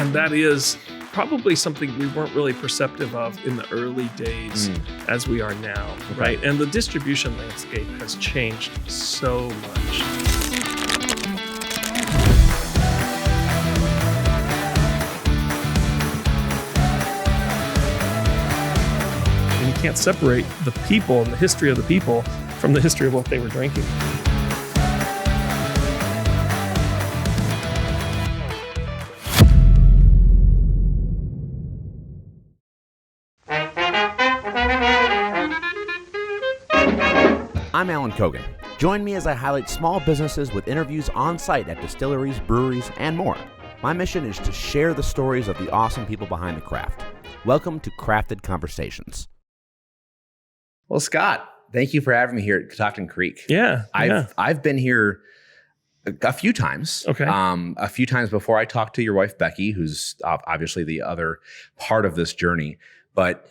And that is probably something we weren't really perceptive of in the early days as we are now, right? And the distribution landscape has changed so much. And you can't separate the people and the history of the people from the history of what they were drinking. I'm Allan Cogan. Join me as I highlight small businesses with interviews on site at distilleries, breweries, and more. My mission is to share the stories of the awesome people behind the craft. Welcome to Crafted Conversations. Well, Scott, thank you for having me here at Catoctin Creek. Yeah. I've been here a few times. Okay. A few times before I talked to your wife, Becky, who's obviously the other part of this journey. But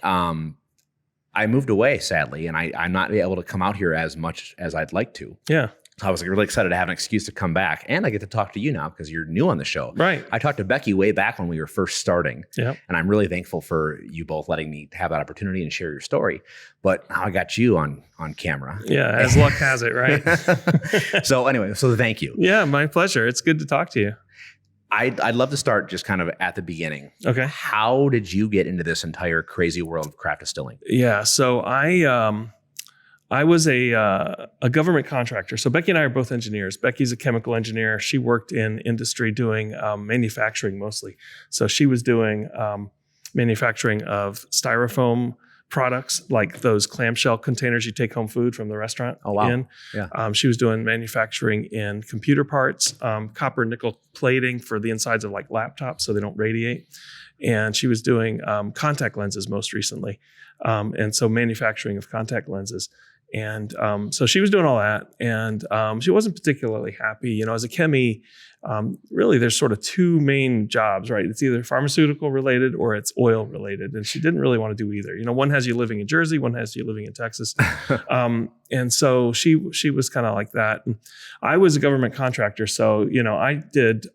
I moved away, sadly, and I'm not able to come out here as much as I'd like to. Yeah. So I was really excited to have an excuse to come back, and I get to talk to you now because you're new on the show. Right. I talked to Becky way back when we were first starting, and I'm really thankful for you both letting me have that opportunity and share your story. But now I got you on camera. Yeah, as luck has it, right? So anyway, so thank you. Yeah, my pleasure. It's good to talk to you. I'd love to start just kind of at the beginning. Okay. How did you get into this entire crazy world of craft distilling? Yeah. So I was a government contractor. So Becky and I are both engineers. Becky's a chemical engineer. She worked in industry doing manufacturing mostly. So she was doing manufacturing of styrofoam products, like those clamshell containers you take home food from the restaurant. Oh, wow. In. Yeah. She was doing manufacturing in computer parts, copper nickel plating for the insides of like laptops so they don't radiate. And she was doing contact lenses most recently. And so manufacturing of contact lenses. And so she was doing all that, and she wasn't particularly happy. You know, as a chemie, really there's sort of two main jobs, right? It's either pharmaceutical related or it's oil related. And she didn't really want to do either. You know, one has you living in Jersey, one has you living in Texas. And so she was kind of like that. And I was a government contractor. So, you know, I did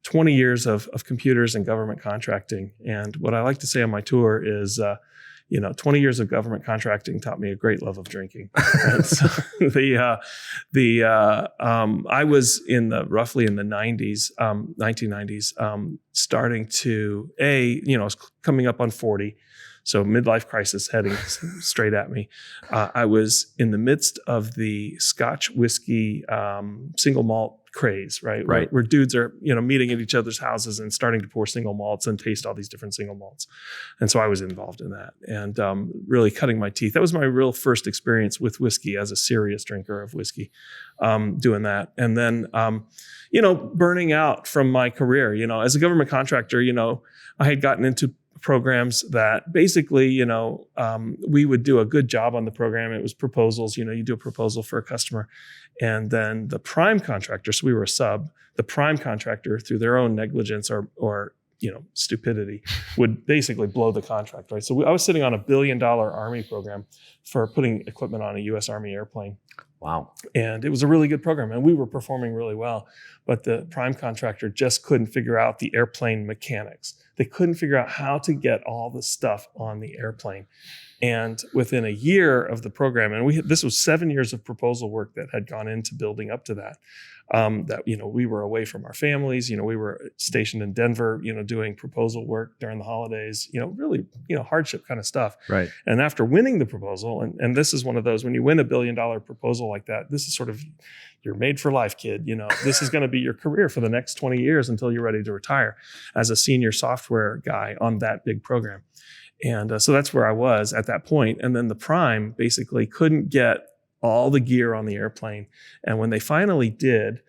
20 years of computers and government contracting. And what I like to say on my tour is, 20 years of government contracting taught me a great love of drinking. Right? So I was roughly in the 90s, 1990s, starting to I was coming up on 40. So midlife crisis heading straight at me. I was in the midst of the Scotch whiskey single malt craze, right? Where dudes are, meeting at each other's houses and starting to pour single malts and taste all these different single malts. And so I was involved in that and really cutting my teeth. That was my real first experience with whiskey as a serious drinker of whiskey, doing that. And then, burning out from my career, as a government contractor, I had gotten into programs that basically, we would do a good job on the program. It was proposals, you do a proposal for a customer. And then the prime contractor, so we were a sub, the prime contractor through their own negligence or stupidity would basically blow the contract, right? So I was sitting on $1 billion Army program for putting equipment on a U.S. Army airplane. Wow. And it was a really good program and we were performing really well, but the prime contractor just couldn't figure out the airplane mechanics. They couldn't figure out how to get all the stuff on the airplane. And within a year of the program, and this was 7 years of proposal work that had gone into building up to that, we were away from our families, we were stationed in Denver, doing proposal work during the holidays, really, hardship kind of stuff. Right. And after winning the proposal, and this is one of those, when you win $1 billion proposal like that, this is sort of, you're made for life, kid. This is going to be your career for the next 20 years until you're ready to retire as a senior software guy on that big program. And so that's where I was at that point. And then the prime basically couldn't get all the gear on the airplane. And when they finally did,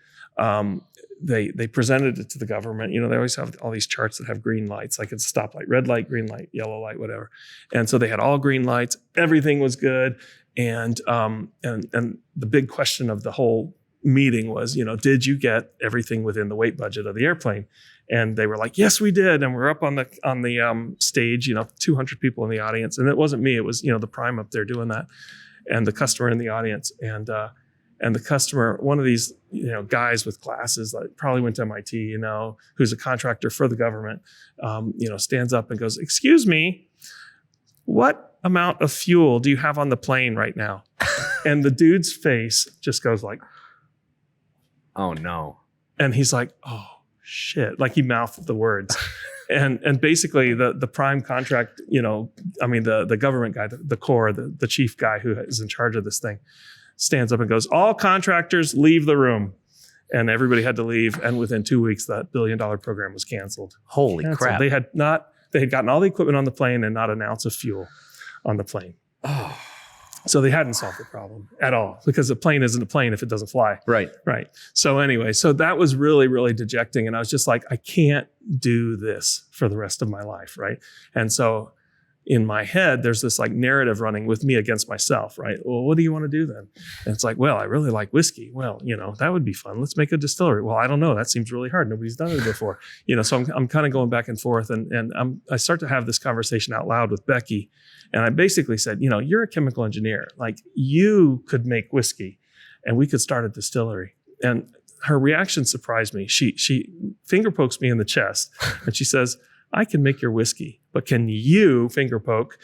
they presented it to the government. They always have all these charts that have green lights, like it's a stoplight, red light, green light, yellow light, whatever. And so they had all green lights. Everything was good. And the big question of the whole meeting was, did you get everything within the weight budget of the airplane? And they were like, yes, we did. And we're up on the stage, 200 people in the audience. And it wasn't me. It was, the prime up there doing that and the customer in the audience. And And the customer, one of these, guys with glasses, like probably went to MIT, who's a contractor for the government, stands up and goes, "Excuse me, what amount of fuel do you have on the plane right now?" And the dude's face just goes like, "Oh no." And he's like, "Oh shit." Like he mouthed the words. And basically the prime contract, the government guy, the Corps, the chief guy who is in charge of this thing, stands up and goes, "All contractors leave the room." And everybody had to leave. And within 2 weeks, that $1 billion program was canceled. Holy crap. They had gotten all the equipment on the plane and not an ounce of fuel on the plane. Oh. So they hadn't solved the problem at all, because a plane isn't a plane if it doesn't fly. Right. So anyway, that was really, really dejecting. And I was just like, I can't do this for the rest of my life. Right. And so in my head, there's this like narrative running with me against myself, right? Well, what do you want to do then? And it's like, well, I really like whiskey. Well, that would be fun. Let's make a distillery. Well, I don't know. That seems really hard. Nobody's done it before. So I'm kind of going back and forth, and I start to have this conversation out loud with Becky. And I basically said, you're a chemical engineer. Like, you could make whiskey and we could start a distillery. And her reaction surprised me. She finger pokes me in the chest and she says, "I can make your whiskey, but can you," finger poke,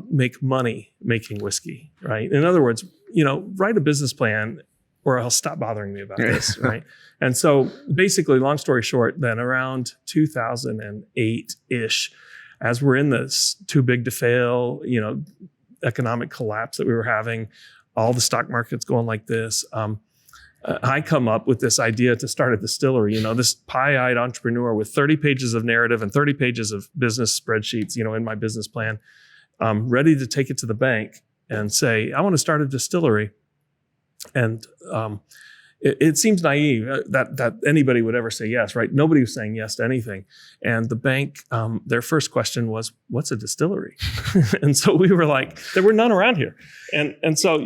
"make money making whiskey?" Right? In other words, write a business plan or else stop bothering me about this. Right? And so basically, long story short, then around 2008-ish, as we're in this too big to fail, economic collapse that we were having, all the stock market's going like this. I come up with this idea to start a distillery, this pie-eyed entrepreneur with 30 pages of narrative and 30 pages of business spreadsheets, in my business plan, ready to take it to the bank and say, "I want to start a distillery." And it seems naive that anybody would ever say yes, right? Nobody was saying yes to anything. And the bank, their first question was, "What's a distillery?" And so we were like, there were none around here. And so,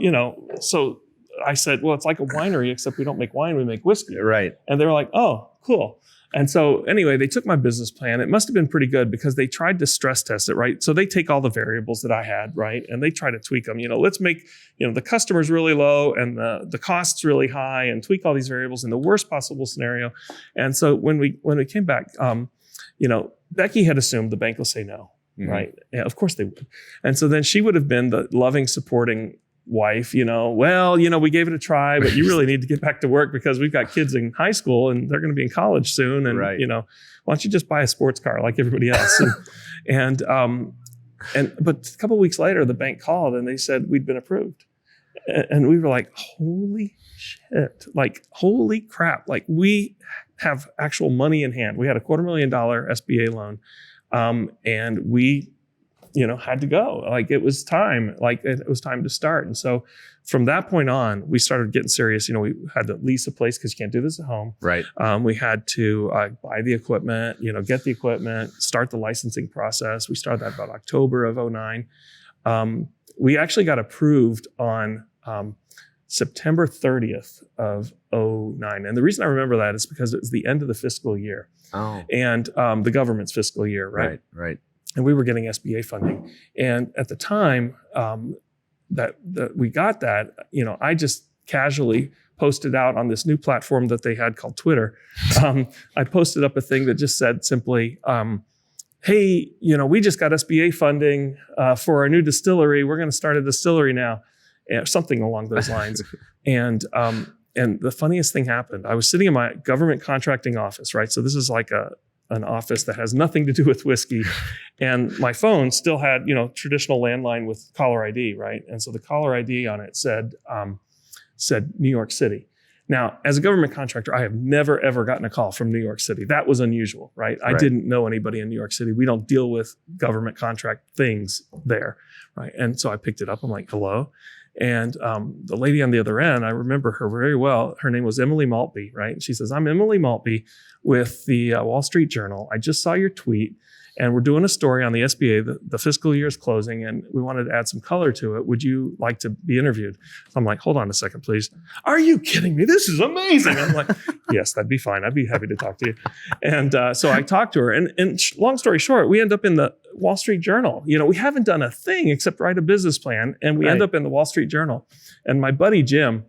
so I said, "Well, it's like a winery, except we don't make wine, we make whiskey." Right. And they were like, "Oh, cool." And so anyway, they took my business plan. It must have been pretty good because they tried to stress test it, right? So they take all the variables that I had, right? And they try to tweak them. Let's make, the customer's really low and the cost's really high, and tweak all these variables in the worst possible scenario. And so when we came back, Becky had assumed the bank will say no, right? Yeah, of course they would. And so then she would have been the loving, supporting wife, we gave it a try, but you really need to get back to work because we've got kids in high school and they're going to be in college soon. And, right. Why don't you just buy a sports car like everybody else? But a couple of weeks later, the bank called and they said we'd been approved. And we were like, holy shit, like, holy crap. Like, we have actual money in hand. We had a $250,000 SBA loan. And we had to go. Like, it was time. Like, it was time to start. And so from that point on, we started getting serious. We had to lease a place because you can't do this at home. Right. We had to buy the equipment, get the equipment, start the licensing process. We started that about October of 2009. We actually got approved on September 30th of 2009. And the reason I remember that is because it was the end of the fiscal year. Oh. And the government's fiscal year, right? Right. And we were getting SBA funding. And at the time that we got that, I just casually posted out on this new platform that they had called Twitter. I posted up a thing that just said simply, "Hey, we just got SBA funding for our new distillery. We're going to start a distillery now," something along those lines. And the funniest thing happened. I was sitting in my government contracting office, right? So this is like an office that has nothing to do with whiskey. And my phone still had, traditional landline with caller ID, right? And so the caller ID on it said New York City. Now, as a government contractor, I have never, ever gotten a call from New York City. That was unusual, right? I didn't know anybody in New York City. We don't deal with government contract things there, right? And so I picked it up. I'm like, "Hello?" And the lady on the other end, I remember her very well. Her name was Emily Maltby, right? And she says, "I'm Emily Maltby with the Wall Street Journal. I just saw your tweet and we're doing a story on the SBA. The fiscal year is closing and we wanted to add some color to it. Would you like to be interviewed?" So I'm like, "Hold on a second, please. Are you kidding me? This is amazing." I'm like, "Yes, that'd be fine. I'd be happy to talk to you." And so I talked to her and long story short, we end up in the Wall Street Journal. We haven't done a thing except write a business plan, and we end up in the Wall Street Journal. And my buddy Jim,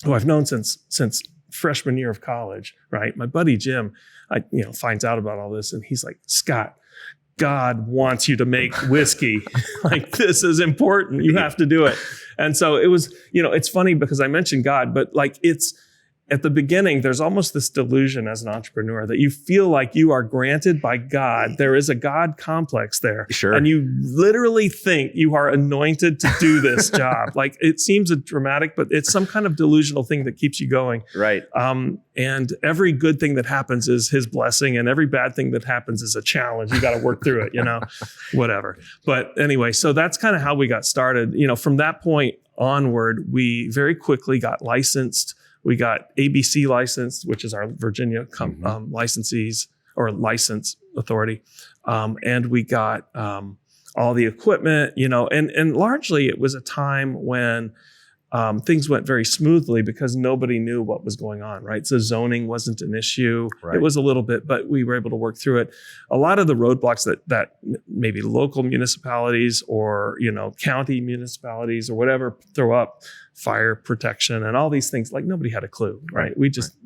who I've known since freshman year of college, right? My buddy Jim, finds out about all this, and he's like, Scott, God wants you to make whiskey. Like, this is important. You have to do it. And so it was, it's funny because I mentioned God, but like it's at the beginning, there's almost this delusion as an entrepreneur that you feel like you are granted by God. There is a God complex there. Sure. And you literally think you are anointed to do this job. Like, it seems dramatic, but it's some kind of delusional thing that keeps you going. Right. And every good thing that happens is his blessing, and every bad thing that happens is a challenge. You got to work through it, whatever. But anyway, so that's kind of how we got started. From that point onward, we very quickly got licensed. We got ABC licensed, which is our Virginia licensees or license authority. And we got all the equipment, and largely it was a time when things went very smoothly because nobody knew what was going on, right? So zoning wasn't an issue. Right. It was a little bit, but we were able to work through it. A lot of the roadblocks that maybe local municipalities or, county municipalities or whatever throw up, fire protection and all these things, like nobody had a clue, right? We just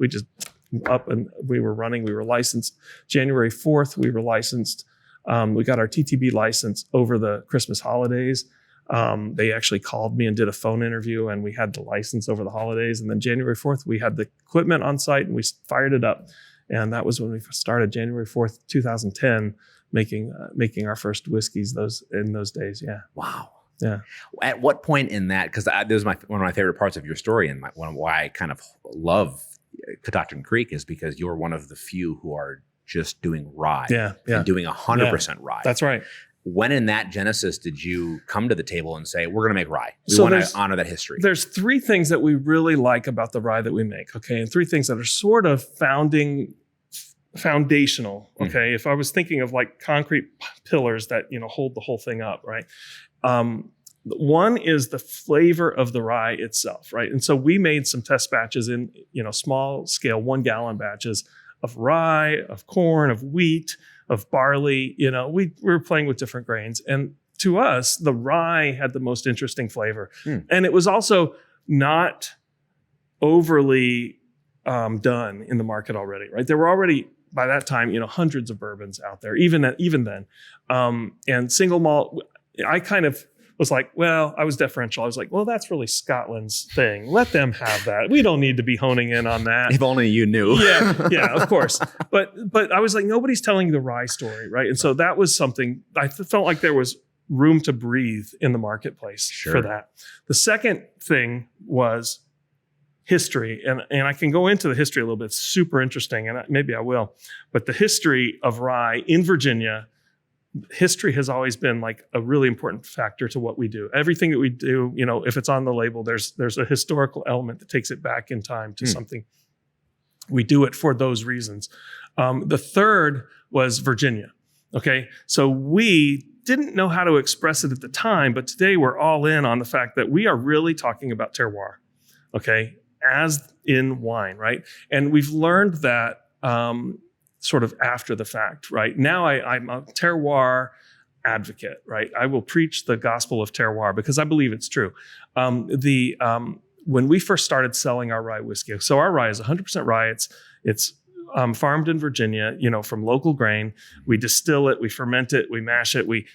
up and we were running. We were licensed January 4th. We were licensed. We got our TTB license over the Christmas holidays. They actually called me and did a phone interview, and we had the license over the holidays. And then January 4th, we had the equipment on site and we fired it up. And that was when we started, January 4th, 2010, making our first whiskeys in those days. Yeah. Wow. Yeah. At what point in that, because this is one of my favorite parts of your story, and why I kind of love Catoctin Creek is because you're one of the few who are just doing rye. Yeah. And doing 100% rye. That's right. When in that genesis did you come to the table and say, we're going to make rye? We want to honor that history. There's three things that we really like about the rye that we make, okay? And three things that are sort of foundational, okay? If I was thinking of like concrete pillars that, hold the whole thing up, right? One is the flavor of the rye itself, right? And so we made some test batches in, small scale 1 gallon batches of rye, of corn, of wheat, of barley. We were playing with different grains. And to us, the rye had the most interesting flavor. And it was also not overly done in the market already, right? There were already, by that time, hundreds of bourbons out there, even then. And single malt, I kind of was like, well, I was deferential. I was like, well, that's really Scotland's thing. Let them have that. We don't need to be honing in on that. If only you knew. Yeah, of course. But I was like, nobody's telling the rye story, right? And so that was something, I felt like there was room to breathe in the marketplace for that. The second thing was history. And I can go into the history a little bit. It's super interesting, and maybe I will. But the history of rye in Virginia, history has always been like a really important factor to what we do. Everything that we do, if it's on the label, there's a historical element that takes it back in time to something. We do it for those reasons. The third was Virginia. Okay. So we didn't know how to express it at the time, but today we're all in on the fact that we are really talking about terroir. Okay. As in wine, right? And we've learned that, sort of after the fact, right? Now I'm a terroir advocate, right? I will preach the gospel of terroir because I believe it's true. When we first started selling our rye whiskey, so our rye is 100% rye. It's farmed in Virginia, from local grain. We distill it, we ferment it, we mash it, we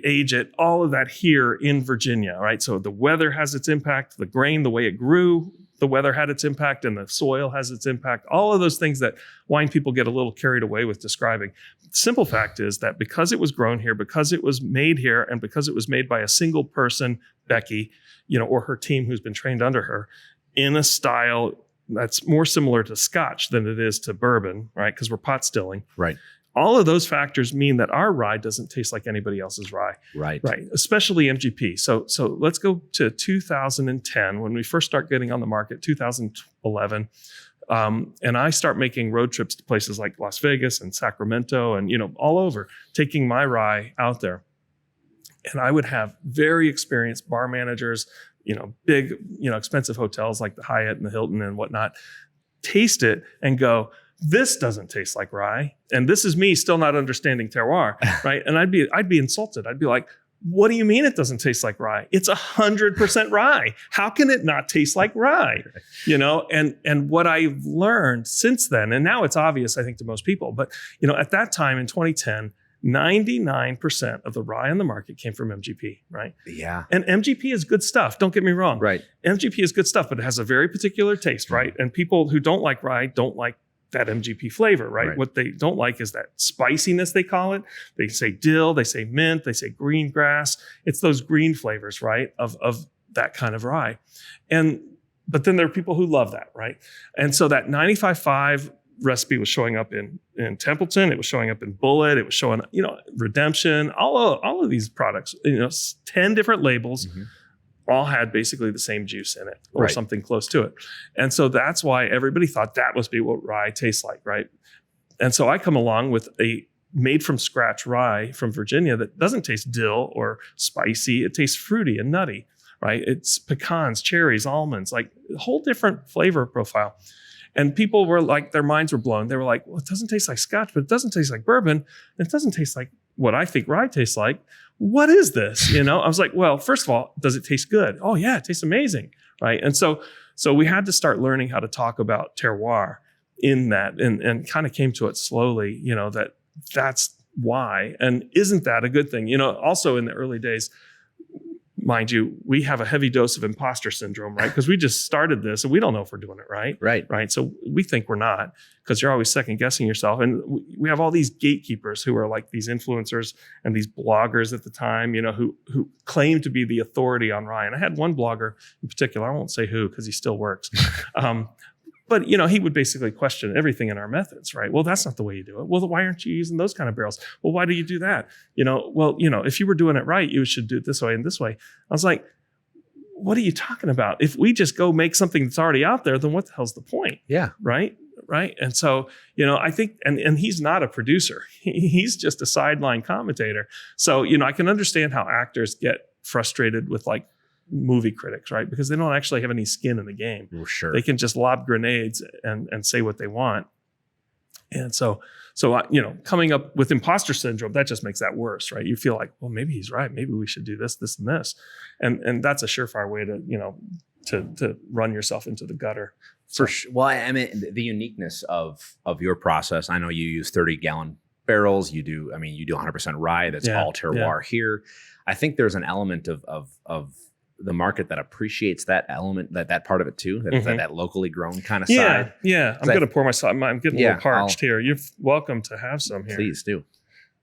age it, all of that here in Virginia, right? So the weather has its impact, the grain, the way it grew, the weather had its impact, and the soil has its impact. All of those things that wine people get a little carried away with describing. The simple fact is that because it was grown here, because it was made here, and because it was made by a single person, Becky, or her team who's been trained under her, in a style that's more similar to Scotch than it is to bourbon, right? Because we're pot stilling. Right. All of those factors mean that our rye doesn't taste like anybody else's rye. Right. Especially MGP. So let's go to 2010 when we first start getting on the market, 2011. And I start making road trips to places like Las Vegas and Sacramento and, all over, taking my rye out there. And I would have very experienced bar managers, big, expensive hotels like the Hyatt and the Hilton and whatnot, taste it and go, this doesn't taste like rye. And this is me still not understanding terroir, right? And I'd be insulted. I'd be like, what do you mean it doesn't taste like rye? It's 100% rye. How can it not taste like rye? And what I've learned since then, and now it's obvious, I think, to most people, but at that time in 2010, 99% of the rye on the market came from MGP, right? Yeah. And MGP is good stuff. Don't get me wrong. Right. MGP is good stuff, but it has a very particular taste, right? And people who don't like rye don't like that MGP flavor, right? What they don't like is that spiciness, they call it. They say dill, they say mint, they say green grass. It's those green flavors, right? Of that kind of rye. But then there are people who love that, right? And so that 95.5 recipe was showing up in Templeton. It was showing up in Bullet. It was showing, Redemption, all of these products, 10 different labels. All had basically the same juice in it or something close to it. And so that's why everybody thought that must be what rye tastes like, right? And so I come along with a made from scratch rye from Virginia that doesn't taste dill or spicy. It tastes fruity and nutty, right? It's pecans, cherries, almonds, like a whole different flavor profile. And people were like, their minds were blown. They were like, well, it doesn't taste like scotch, but it doesn't taste like bourbon. And it doesn't taste like what I think rye tastes like. What is this? I was like, well, first of all, does it taste good? Oh yeah, it tastes amazing, right? And so we had to start learning how to talk about terroir in that, and kind of came to it slowly, that's why. And isn't that a good thing? Also in the early days, mind you, we have a heavy dose of imposter syndrome, right? Because we just started this and we don't know if we're doing it right. Right. So we think we're not, because you're always second guessing yourself. And we have all these gatekeepers who are like these influencers and these bloggers at the time, who claim to be the authority on rye. And I had one blogger in particular, I won't say who because he still works. But, he would basically question everything in our methods, right? Well, that's not the way you do it. Well, why aren't you using those kind of barrels? Well, why do you do that? If you were doing it right, you should do it this way and this way. I was like, what are you talking about? If we just go make something that's already out there, then what the hell's the point? Yeah. Right. And so, I think, and he's not a producer. He's just a sideline commentator. So, I can understand how actors get frustrated with like movie critics, right? Because they don't actually have any skin in the game. Well, sure. They can just lob grenades and say what they want. And so coming up with imposter syndrome, that just makes that worse, right? You feel like, well, maybe he's right. Maybe we should do this, this, and this. And that's a surefire way to run yourself into the gutter. For sure. Well, I mean, the uniqueness of your process, I know you use 30-gallon barrels. You do 100% rye. That's all terroir here. I think there's an element of the market that appreciates that element, that part of it too, that locally grown kind of side. Yeah. I'm going to pour myself. I'm getting a little parched here. You're welcome to have some here. Please do.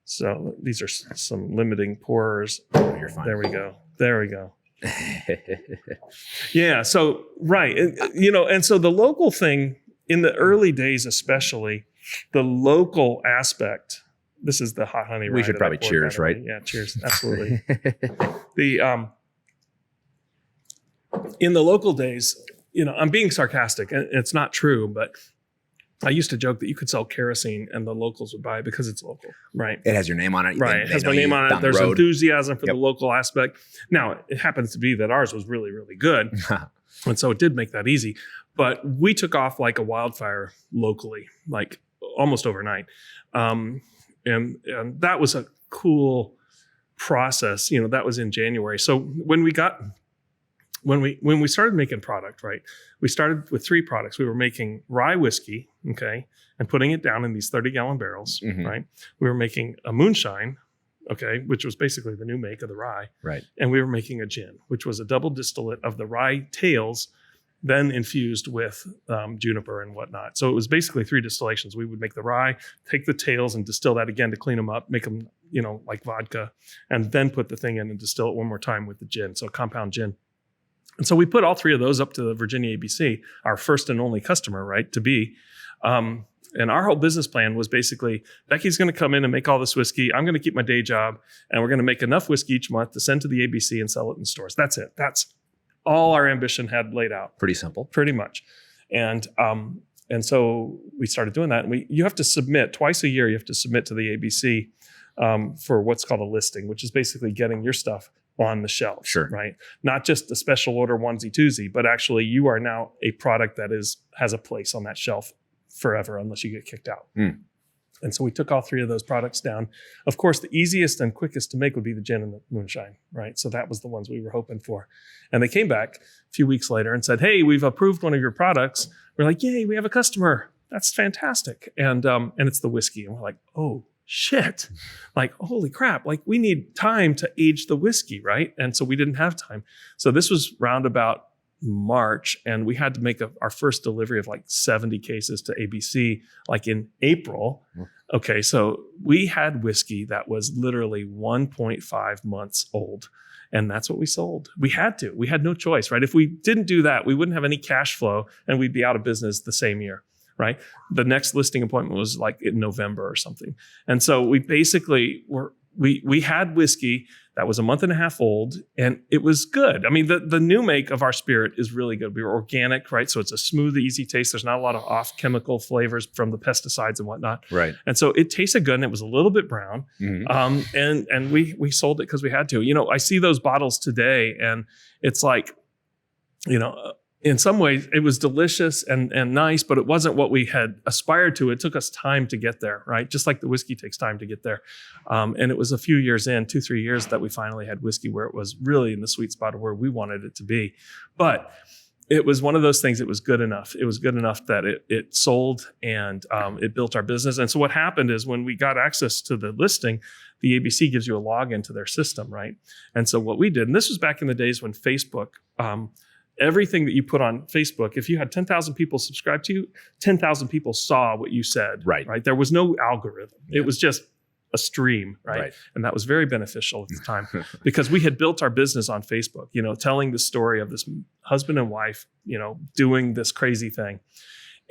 So these are some limiting pourers. Oh, you're fine. There we go. Yeah. So, right. And so the local thing in the early days, especially the local aspect, this is the hot honey. We should probably cheers, right? Yeah. Cheers. Absolutely. In the local days, I'm being sarcastic and it's not true, but I used to joke that you could sell kerosene and the locals would buy it because it's local, right? It has your name on it. Right. It has my name on it. There's enthusiasm for the local aspect. Now, it happens to be that ours was really, really good. And so it did make that easy. But we took off like a wildfire locally, like almost overnight. And that was a cool process. That was in January. So when we started making product, right, we started with 3 products. We were making rye whiskey, okay, and putting it down in these 30-gallon barrels, right? We were making a moonshine, okay, which was basically the new make of the rye. Right. And we were making a gin, which was a double distillate of the rye tails, then infused with juniper and whatnot. So it was basically 3 distillations. We would make the rye, take the tails and distill that again to clean them up, make them, like vodka, and then put the thing in and distill it one more time with the gin. So compound gin. And so we put all 3 of those up to the Virginia ABC, our first and only customer, right, to be. And our whole business plan was basically, Becky's going to come in and make all this whiskey. I'm going to keep my day job, and we're going to make enough whiskey each month to send to the ABC and sell it in stores. That's it. That's all our ambition had laid out. Pretty simple. Pretty much. And so we started doing that. And you have to submit twice a year. You have to submit to the ABC for what's called a listing, which is basically getting your stuff on the shelf, sure, right? Not just a special order onesie twosie, but actually you are now a product that has a place on that shelf forever unless you get kicked out. And so we took all 3 of those products down. Of course, the easiest and quickest to make would be the gin and the moonshine, right? So that was the ones we were hoping for. And they came back a few weeks later and said, hey, we've approved one of your products. We're like, yay, we have a customer. That's fantastic. And it's the whiskey. And we're like, oh, shit. Like, holy crap. Like, we need time to age the whiskey, right? And so we didn't have time. So this was roundabout March, and we had to make our first delivery of like 70 cases to ABC like in April. Okay, so we had whiskey that was literally 1.5 months old, and that's what we sold. We had no choice, right? If we didn't do that, we wouldn't have any cash flow, and we'd be out of business the same year, right? The next listing appointment was like in November or something. And so we basically we had whiskey that was a month and a half old, and it was good. I mean, the new make of our spirit is really good. We were organic, right? So it's a smooth, easy taste. There's not a lot of off chemical flavors from the pesticides and whatnot. Right. And so it tasted good, and it was a little bit brown. Mm-hmm. And we sold it because we had to. You know, I see those bottles today, and it's like, you know, in some ways it was delicious and nice, but it wasn't what we had aspired to. It took us time to get there, right? Just like the whiskey takes time to get there. And it was a few years in, 2-3 years, that we finally had whiskey where it was really in the sweet spot of where we wanted it to be. But it was one of those things. It was good enough. It was good enough that it sold, and it built our business. And so what happened is when we got access to the listing, the ABC gives you a login to their system, right? And so what we did, and this was back in the days when Facebook, everything that you put on Facebook, if you had 10,000 people subscribe to you, 10,000 people saw what you said. Right. There was no algorithm. Yeah. It was just a stream, right? And that was very beneficial at the time because we had built our business on Facebook, you know, telling the story of this husband and wife, you know, doing this crazy thing.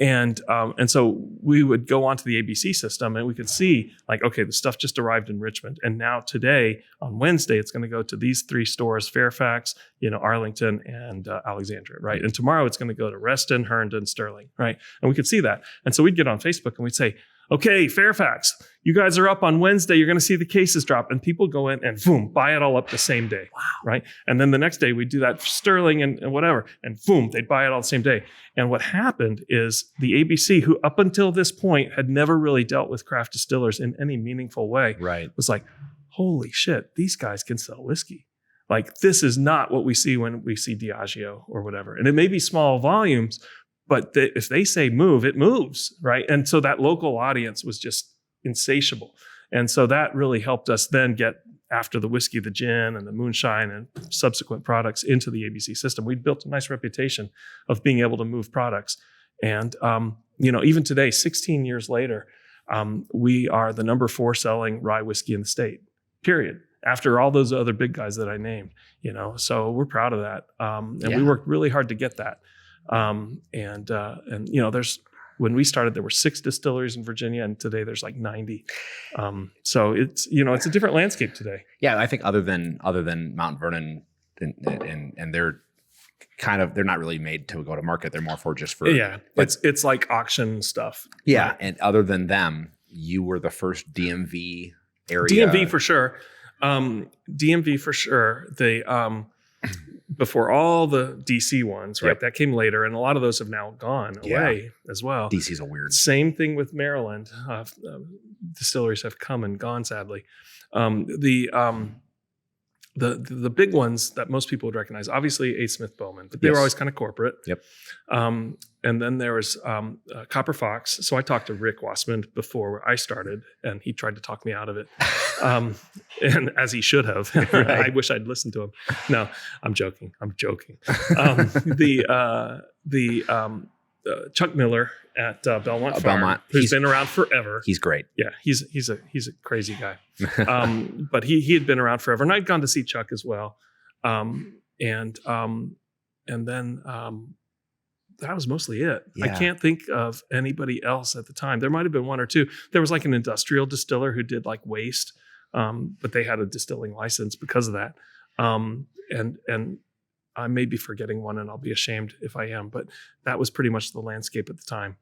And so we would go onto the ABC system, and we could see like, okay, the stuff just arrived in Richmond. And now today on Wednesday, it's going to go to these 3 stores, Fairfax, you know, Arlington, and Alexandria, right? And tomorrow it's going to go to Reston, Herndon, Sterling, right? And we could see that. And so we'd get on Facebook and we'd say, okay, Fairfax, you guys are up on Wednesday. You're going to see the cases drop, and people go in and boom, buy it all up the same day. Wow. Right. And then the next day we do that for Sterling and whatever, and boom, they'd buy it all the same day. And what happened is the ABC, who up until this point had never really dealt with craft distillers in any meaningful way, was like, holy shit, these guys can sell whiskey. Like, this is not what we see when we see Diageo or whatever. And it may be small volumes, but if they say move, it moves, right? And so that local audience was just insatiable. And so that really helped us then get after the whiskey, the gin, and the moonshine, and subsequent products into the ABC system. We'd built a nice reputation of being able to move products. And, you know, even today, 16 years later, we are the number 4 selling rye whiskey in the state, period. After all those other big guys that I named, you know, so we're proud of that. We worked really hard to get that. And you know, when we started, there were 6 distilleries in Virginia, and today there's like 90. So it's, you know, it's a different landscape today. Yeah. I think other than Mount Vernon and they're not really made to go to market. They're more for just for, it's like auction stuff. Yeah. Right? And other than them, you were the first DMV area. DMV for sure. DMV for sure. They, before all the DC ones, right? Yep. That came later, and a lot of those have now gone away as well. DC's a weird. Same thing with Maryland. Distilleries have come and gone, sadly. The big ones that most people would recognize, obviously A. Smith Bowman, but they were always kind of corporate. Yep. And then there was Copper Fox. So I talked to Rick Wassman before I started, and he tried to talk me out of it. And as he should have. Right. I wish I'd listened to him. No, I'm joking. Chuck Miller at Belmont Farm, who's been around forever. He's great. Yeah, he's a crazy guy. But he had been around forever, and I'd gone to see Chuck as well. And then that was mostly it. Yeah. I can't think of anybody else at the time. There might have been 1 or 2. There was like an industrial distiller who did like waste, but they had a distilling license because of that. And I may be forgetting one, and I'll be ashamed if I am, but that was pretty much the landscape at the time.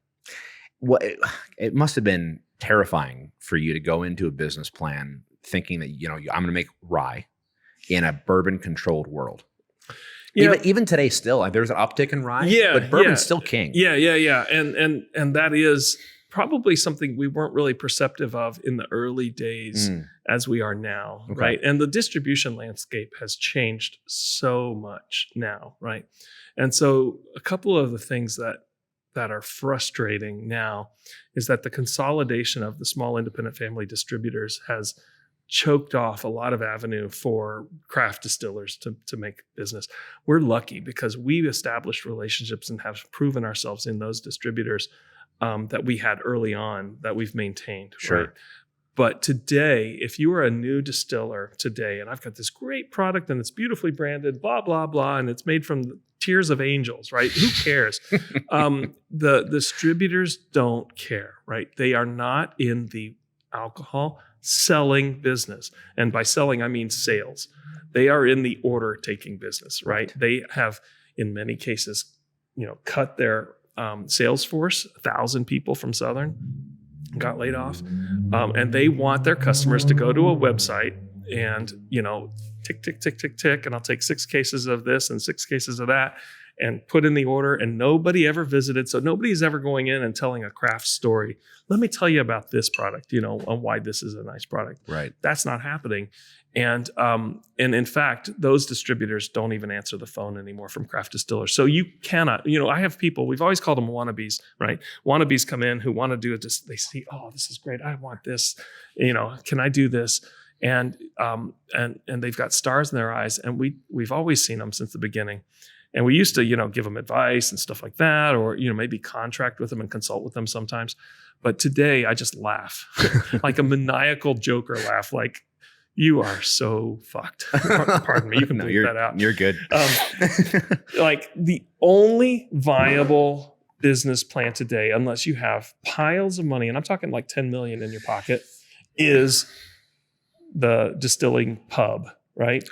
Well, it must have been terrifying for you to go into a business plan thinking that, you know, I'm going to make rye in a bourbon controlled world. Yeah. Even today, still, there's an uptick in rye, but bourbon's still king. Yeah. And that is probably something we weren't really perceptive of in the early days as we are now, Okay. right? And the distribution landscape has changed so much now, right? And so a couple of the things that are frustrating now is that the consolidation of the small independent family distributors has choked off a lot of avenue for craft distillers to make business. We're lucky because we've established relationships and have proven ourselves in those distributors that we had early on that we've maintained. Sure. Right? But today, if you are a new distiller today, and I've got this great product and it's beautifully branded, blah, blah, blah, and it's made from tears of angels, right? Who cares? The distributors don't care, right? They are not in the alcohol selling business. And by selling, I mean sales. They are in the order taking business, right? They have, in many cases, cut their sales force, 1,000 people from Southern got laid off. And they want their customers to go to a website and, tick, tick, tick, tick, tick. And I'll take 6 cases of this and 6 cases of that and put in the order. And nobody ever visited. So nobody's ever going in and telling a craft story. Let me tell you about this product, on why this is a nice product. Right. That's not happening. And in fact, those distributors don't even answer the phone anymore from craft distillers. So you cannot, I have people, we've always called them wannabes, right? Wannabes come in who want to do it. They see, oh, this is great. I want this, can I do this? And they've got stars in their eyes. And we've always seen them since the beginning. And we used to, give them advice and stuff like that, or, maybe contract with them and consult with them sometimes. But today I just laugh, like a maniacal joker laugh, like, you are so fucked. Pardon me. You can bleep that out. You're good. Like the only viable business plan today, unless you have piles of money, and I'm talking like 10 million in your pocket, is the distilling pub, right?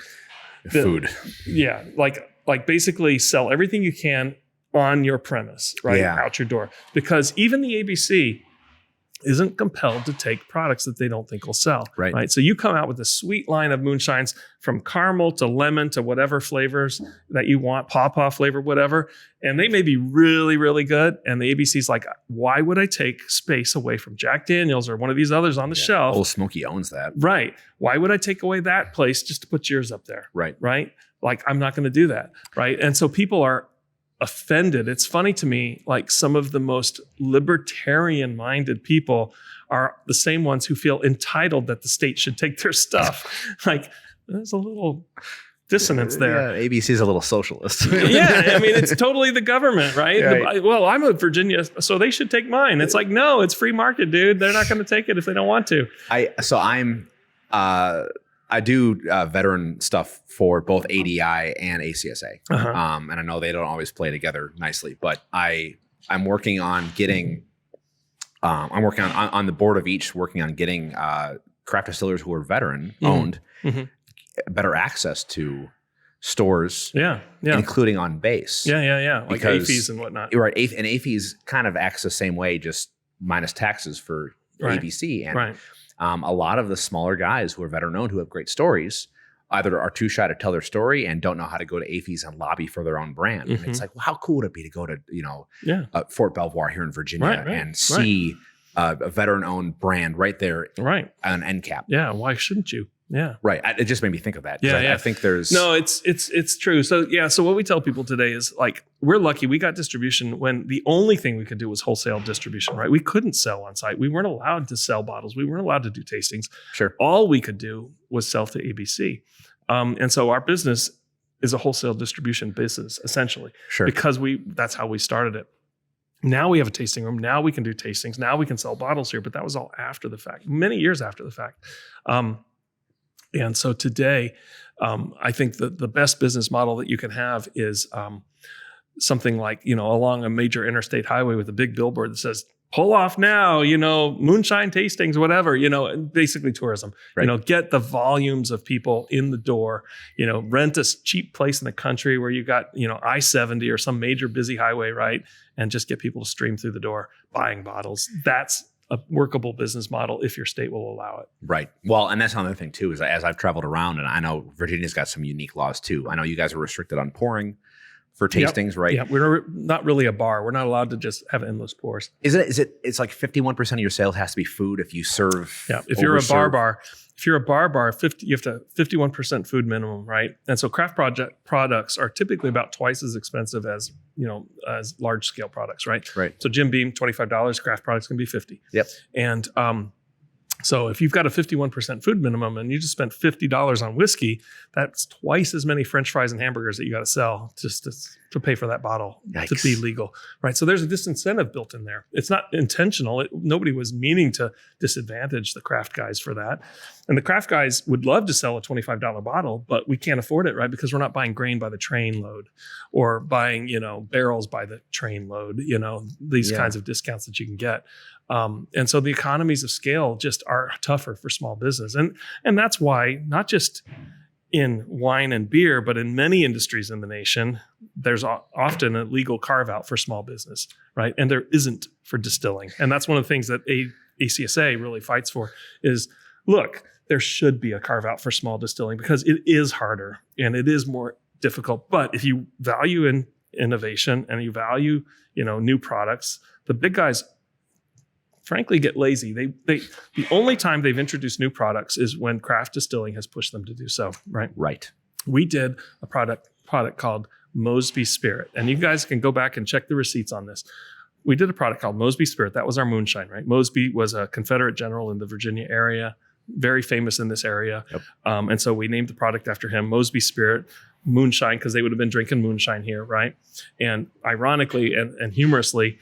Food. Yeah. Like basically sell everything you can on your premise, right? Yeah. Out your door. Because even the ABC isn't compelled to take products that they don't think will sell. Right. So you come out with a sweet line of moonshines from caramel to lemon to whatever flavors that you want, pawpaw flavor, whatever. And they may be really, really good. And the ABC's like, why would I take space away from Jack Daniels or one of these others on the shelf? Old Smoky owns that. Right. Why would I take away that place just to put yours up there? Right. Right. Like, I'm not going to do that. Right. And so people are offended. It's funny to me, like some of the most libertarian minded people are the same ones who feel entitled that the state should take their stuff. Like, there's a little dissonance there. Yeah, ABC is a little socialist. Yeah, I mean, it's totally the government, right? Right. Well, I'm a Virginia, so they should take mine. It's like, no, it's free market, dude. They're not going to take it if they don't want to. I do veteran stuff for both ADI and ACSA. Uh-huh. And I know they don't always play together nicely, but I'm working on getting, I'm working on the board of each, working on getting craft distillers who are veteran owned better access to stores, including on base. Yeah. Like AFEs and whatnot. Right. And AFEs kind of acts the same way, just minus taxes for ABC. And a lot of the smaller guys who are veteran owned, who have great stories, either are too shy to tell their story and don't know how to go to AFEs and lobby for their own brand. And it's like, well, how cool would it be to go to, Fort Belvoir here in Virginia and see a veteran owned brand right there on end cap. Yeah. Why shouldn't you? Yeah. Right. It just made me think of that. Yeah, I think there's... No, it's true. So so what we tell people today is like, we're lucky we got distribution when the only thing we could do was wholesale distribution, right? We couldn't sell on site. We weren't allowed to sell bottles. We weren't allowed to do tastings. Sure. All we could do was sell to ABC. And so our business is a wholesale distribution business, essentially. Sure. Because that's how we started it. Now we have a tasting room. Now we can do tastings. Now we can sell bottles here, but that was all after the fact, many years after the fact. And so today, I think the best business model that you can have is something like, along a major interstate highway with a big billboard that says, pull off now, moonshine tastings, whatever, basically tourism, get the volumes of people in the door, rent a cheap place in the country where you got, I-70 or some major busy highway, right? And just get people to stream through the door buying bottles. That's a workable business model if your state will allow it. Right. Well, and that's another thing too, is as I've traveled around, and I know Virginia's got some unique laws too. I know you guys are restricted on pouring, for tastings, right? Yeah, we're not really a bar. We're not allowed to just have endless pours. Is it? It's like 51% of your sales has to be food if you serve. Yeah, if you're a bar, you have to 51% food minimum, right? And so craft products are typically about twice as expensive as as large scale products, right? Right. So Jim Beam, $25, craft products can be $50. Yep. And so if you've got a 51% food minimum and you just spent $50 on whiskey, that's twice as many French fries and hamburgers that you got to sell just to pay for that bottle. Yikes. To be legal, right? So there's a disincentive built in there. It's not intentional. Nobody was meaning to disadvantage the craft guys for that. And the craft guys would love to sell a $25 bottle, but we can't afford it, right? Because we're not buying grain by the train load or buying, barrels by the train load, these kinds of discounts that you can get. And so the economies of scale just are tougher for small business. And that's why not just in wine and beer, but in many industries in the nation, there's often a legal carve out for small business, right? And there isn't for distilling. And that's one of the things that ACSA really fights for is, look, there should be a carve out for small distilling because it is harder and it is more difficult. But if you value innovation and you value, new products, the big guys frankly get lazy. They the only time they've introduced new products is when craft distilling has pushed them to do so, right? Right. We did a product called Mosby Spirit, and you guys can go back and check the receipts on this. We did a product called Mosby Spirit. That was our moonshine, right? Mosby was a Confederate general in the Virginia area, very famous in this area. Yep. And so we named the product after him, Mosby Spirit, moonshine, because they would have been drinking moonshine here, right? And ironically and humorously,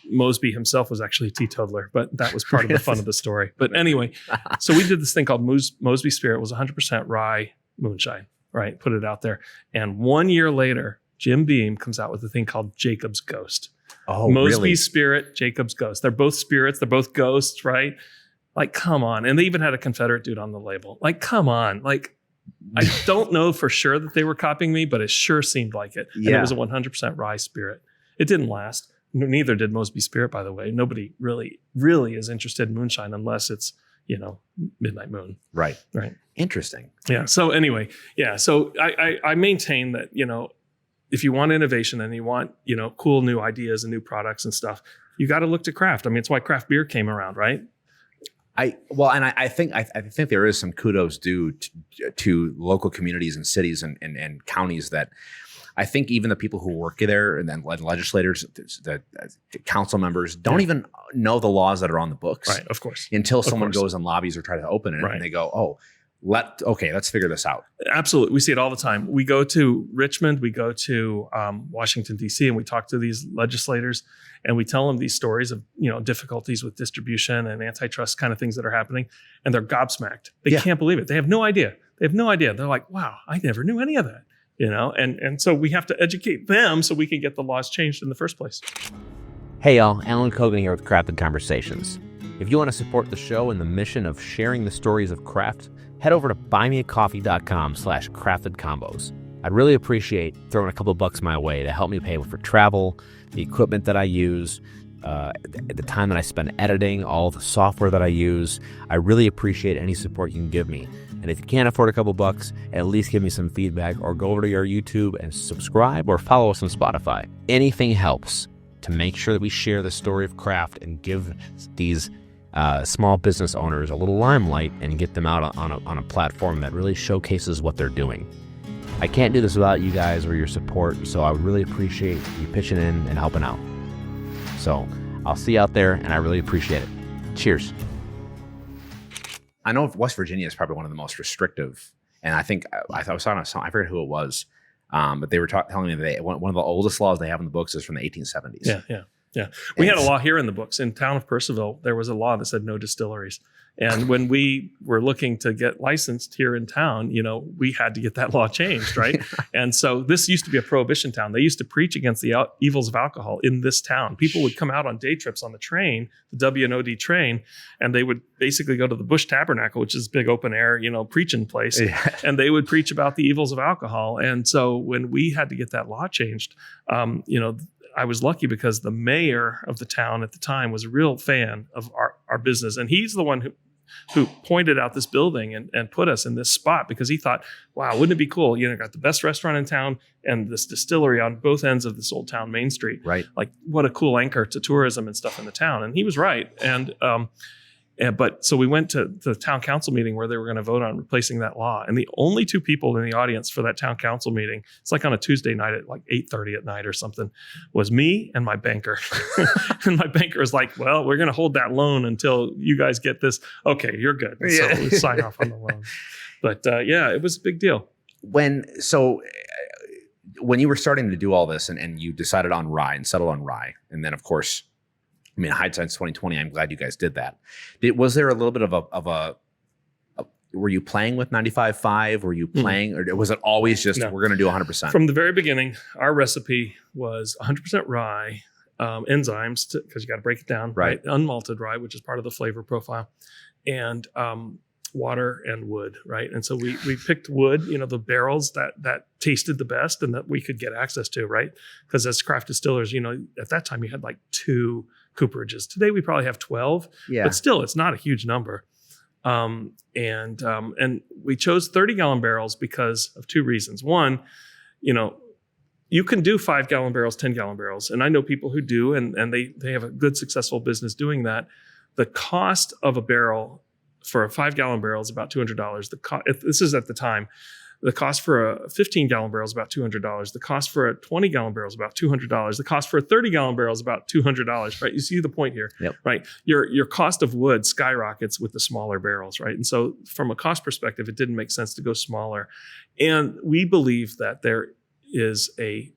Mosby himself was actually a teetotaler, but that was part of the fun of the story. But anyway, so we did this thing called Mosby Spirit. It was 100% rye moonshine, right? Put it out there. And 1 year later, Jim Beam comes out with a thing called Jacob's Ghost. Oh, Mosby really? Spirit, Jacob's Ghost. They're both spirits. They're both ghosts, right? Like, come on. And they even had a Confederate dude on the label. Like, come on. Like, I don't know for sure that they were copying me, but it sure seemed like it. And it was a 100% rye spirit. It didn't last. Neither did Mosby Spirit, by the way. Nobody really is interested in moonshine unless it's, Midnight Moon. Right. Right. Interesting. Yeah. So anyway, So I maintain that, if you want innovation and you want, cool new ideas and new products and stuff, you got to look to craft. I mean, it's why craft beer came around, right? I think there is some kudos due to local communities and cities and counties that I think even the people who work there and then legislators, the council members don't even know the laws that are on the books. Right, of course. Until someone goes and lobbies or try to open it and they go, oh, let's figure this out. Absolutely. We see it all the time. We go to Richmond, we go to Washington, D.C., and we talk to these legislators and we tell them these stories of, difficulties with distribution and antitrust kind of things that are happening. And they're gobsmacked. They can't believe it. They have no idea. They're like, wow, I never knew any of that. And so we have to educate them so we can get the laws changed in the first place. Hey y'all, Allan Cogan here with Crafted Conversations. If you want to support the show and the mission of sharing the stories of craft, head over to buymeacoffee.com/craftedcombos. I'd really appreciate throwing a couple bucks my way to help me pay for travel, the equipment that I use, the time that I spend editing, all the software that I use. I really appreciate any support you can give me. And if you can't afford a couple bucks, at least give me some feedback or go over to your YouTube and subscribe or follow us on Spotify. Anything helps to make sure that we share the story of craft and give these small business owners a little limelight and get them out on a platform that really showcases what they're doing. I can't do this without you guys or your support, so I would really appreciate you pitching in and helping out. So I'll see you out there, and I really appreciate it. Cheers. I know West Virginia is probably one of the most restrictive, and I think I was on a song, I forget who it was, but they were telling me that one of the oldest laws they have in the books is from the 1870s. Yeah. We had a law here in the books. In town of Purcellville, there was a law that said no distilleries. And when we were looking to get licensed here in town, we had to get that law changed, right? And so this used to be a prohibition town. They used to preach against the evils of alcohol in this town. People would come out on day trips on the train, the W&OD train, and they would basically go to the Bush Tabernacle, which is a big open air, preaching place. Yeah. And they would preach about the evils of alcohol. And so when we had to get that law changed, I was lucky because the mayor of the town at the time was a real fan of our business. And he's the one who pointed out this building and put us in this spot because he thought, wow, wouldn't it be cool? Got the best restaurant in town and this distillery on both ends of this old town main street. Right. Like, what a cool anchor to tourism and stuff in the town. And he was right. But so we went to the town council meeting where they were going to vote on replacing that law. And the only two people in the audience for that town council meeting, it's like on a Tuesday night at like 8:30 at night or something, was me and my banker. And my banker was like, well, we're going to hold that loan until you guys get this. Okay, you're good. So we sign off on the loan. But it was a big deal. When you were starting to do all this and you decided on rye and settled on rye, and then of course, I mean, hindsight's 2020. I'm glad you guys did that. Was there a little bit of a were you playing with 95.5? Were you playing, or was it always just we're going to do 100%? From the very beginning, our recipe was 100% rye, enzymes because you got to break it down, right? Unmalted rye, which is part of the flavor profile, and water and wood, right? And so we picked wood, the barrels that tasted the best and that we could get access to, right? Because as craft distillers, at that time you had like 2 cooperages. Today we probably have 12, but still it's not a huge number. And we chose 30-gallon barrels because of 2 reasons. One, you can do 5-gallon barrels, 10-gallon barrels. And I know people who do, and they have a good successful business doing that. The cost of a barrel for a 5-gallon barrel is about $200. This is at the time. The cost for a 15-gallon barrel is about $200. The cost for a 20-gallon barrel is about $200. The cost for a 30-gallon barrel is about $200, right? You see the point here, right? Your cost of wood skyrockets with the smaller barrels, right? And so from a cost perspective, it didn't make sense to go smaller. And we believe that there is a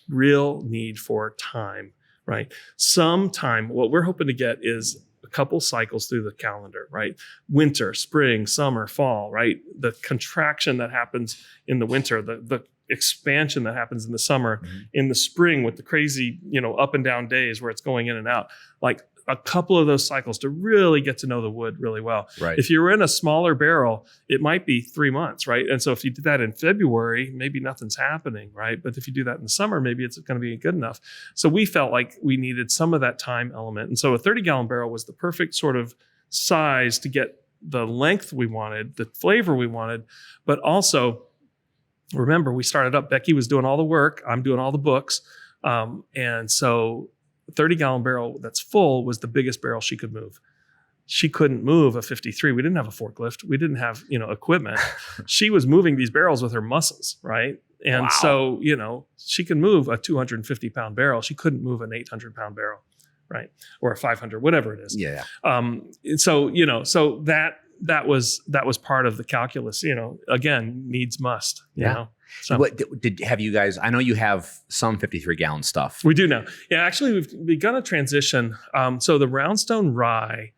real need for time, right? Some time, what we're hoping to get is a couple cycles through the calendar, right? Winter, spring, summer, fall, right? The contraction that happens in the winter, the expansion that happens in the summer, in the spring with the crazy, up and down days where it's going in and out. Like a couple of those cycles to really get to know the wood really well. Right. If you were in a smaller barrel, it might be 3 months, right? And so if you did that in February, maybe nothing's happening, right? But if you do that in the summer, maybe it's going to be good enough. So we felt like we needed some of that time element. And so a 30-gallon barrel was the perfect sort of size to get the length we wanted, the flavor we wanted, but also, remember, we started up, Becky was doing all the work, I'm doing all the books. And so 30-gallon barrel that's full was the biggest barrel she could move. She couldn't move a 53. We didn't have a forklift. We didn't have, equipment. She was moving these barrels with her muscles, right? And so, she could move a 250-pound barrel. She couldn't move an 800-pound barrel, right? Or a 500, whatever it is. Yeah. So that was part of the calculus, again, needs must, you know. So have you guys, I know you have some 53-gallon stuff. We do now. Yeah, actually we've begun a transition. So the Roundstone Rye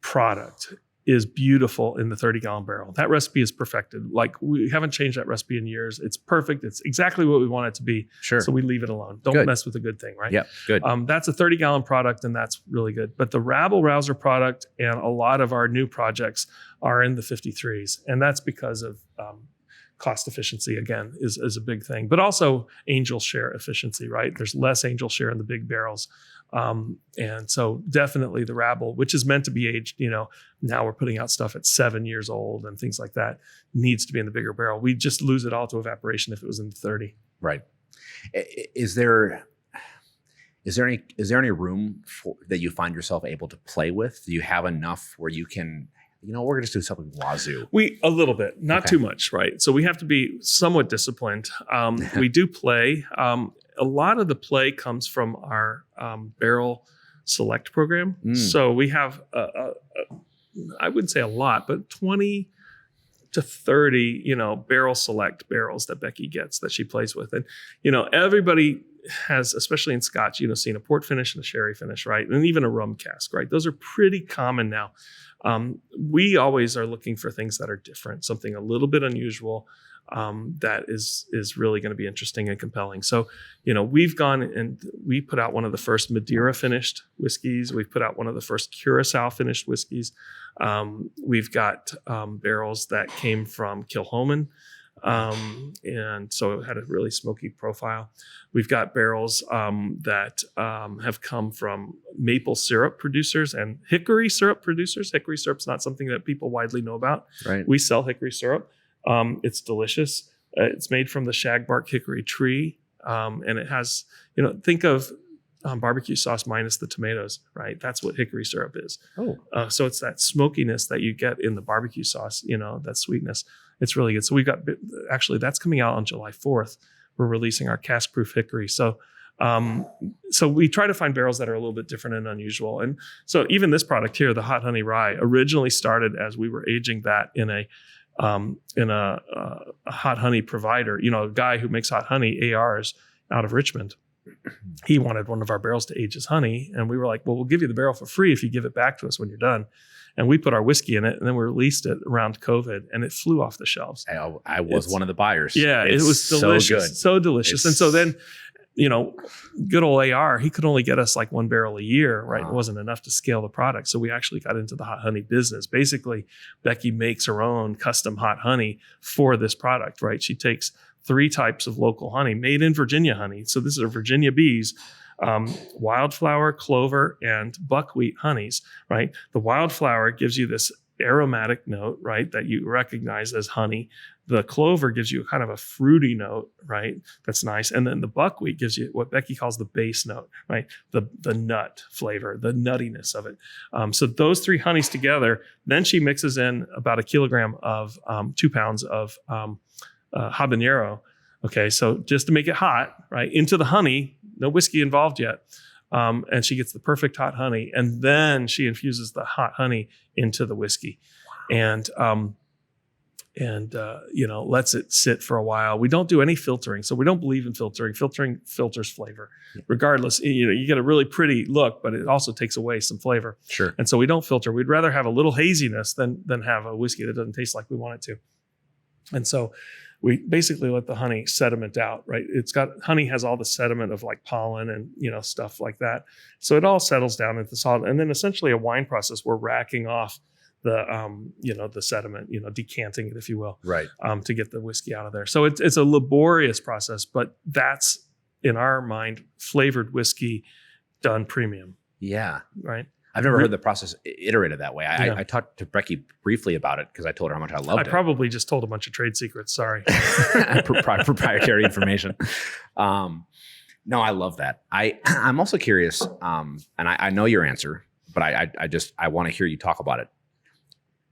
product is beautiful in the 30-gallon barrel. That recipe is perfected. Like, we haven't changed that recipe in years. It's perfect. It's exactly what we want it to be. Sure. So we leave it alone. Don't mess with a good thing, right? Yeah, good. That's a 30-gallon product, and that's really good. But the Rabble Rouser product and a lot of our new projects are in the 53s. And that's because of cost efficiency, again, is a big thing. But also angel share efficiency, right? There's less angel share in the big barrels. And so definitely the Rabble, which is meant to be aged, now we're putting out stuff at 7 years old and things like that, needs to be in the bigger barrel. We just lose it all to evaporation if it was in the 30. Right. Is there any room that you find yourself able to play with? Do you have enough where you can, we're going to just do something wazoo? A little bit, not too much, right? So we have to be somewhat disciplined. We do play. A lot of the play comes from our barrel select program. So we have, I wouldn't say a lot, but 20 to 30, barrel select barrels that Becky gets that she plays with. And, everybody has, especially in Scotch, seen a port finish and a sherry finish, right? And even a rum cask, right? Those are pretty common now. We always are looking for things that are different, something a little bit unusual, that is really going to be interesting and compelling. So, we've gone and we put out one of the first Madeira finished whiskeys. We've put out one of the first Curacao finished whiskeys. We've got barrels that came from Kilchoman. And so it had a really smoky profile. We've got barrels that have come from maple syrup producers and hickory syrup producers. Hickory syrup's not something that people widely know about. Right. We sell hickory syrup. It's delicious. It's made from the shagbark hickory tree. And it has, think of barbecue sauce minus the tomatoes, right? That's what hickory syrup is. Oh. So it's that smokiness that you get in the barbecue sauce, that sweetness. It's really good. So we've got, actually, that's coming out on July 4th. We're releasing our cask proof hickory. So we try to find barrels that are a little bit different and unusual. And so even this product here, the hot honey rye, originally started as we were aging that in a hot honey provider, a guy who makes hot honey, ARs, out of Richmond. He wanted one of our barrels to age his honey. And we were like, well, we'll give you the barrel for free if you give it back to us when you're done. And we put our whiskey in it, and then we released it around COVID, and it flew off the shelves. I was one of the buyers. Yeah, it was delicious. So delicious. And so then, good old AR, he could only get us like one barrel a year, right? It wasn't enough to scale the product. So we actually got into the hot honey business. Basically, Becky makes her own custom hot honey for this product, right? She takes 3 types of local honey made in Virginia honey. So this is Virginia bees, wildflower, clover, and buckwheat honeys, right? The wildflower gives you this aromatic note, right, that you recognize as honey. The clover gives you kind of a fruity note, right? That's nice. And then the buckwheat gives you what Becky calls the base note, right? The nut flavor, the nuttiness of it. So those 3 honeys together, then she mixes in about 1 kilogram of 2 pounds of habanero. Okay, so just to make it hot, right, into the honey, no whiskey involved yet. And she gets the perfect hot honey, and then she infuses the hot honey into the whiskey. Wow. And lets it sit for a while. We don't do any filtering, so we don't believe in filtering. Filtering filters flavor. Yeah. Regardless, you get a really pretty look, but it also takes away some flavor. Sure. And so we don't filter. We'd rather have a little haziness than have a whiskey that doesn't taste like we want it to. And so we basically let the honey sediment out, right? Honey has all the sediment of like pollen and, stuff like that. So it all settles down into solid. And then essentially a wine process, we're racking off the sediment, decanting it, if you will, right, to get the whiskey out of there. So it's a laborious process, but that's, in our mind, flavored whiskey done premium. Yeah. Right. I've never heard the process iterated that way. I talked to Becky briefly about it because I told her how much I loved it. I probably just told a bunch of trade secrets. Sorry. Proprietary information. No, I love that. I'm also curious, and I know your answer, but I want to hear you talk about it.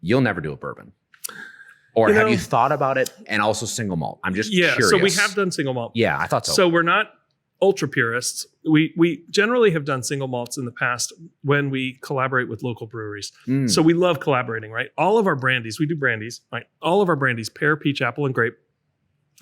You'll never do a bourbon. Or have you thought about it and also single malt? I'm just curious. So we have done single malt. Yeah, I thought so. So we're not ultra purists. We generally have done single malts in the past when we collaborate with local breweries. So we love collaborating, right? All of our brandies, we do brandies, right? All of our brandies, pear, peach, apple, and grape,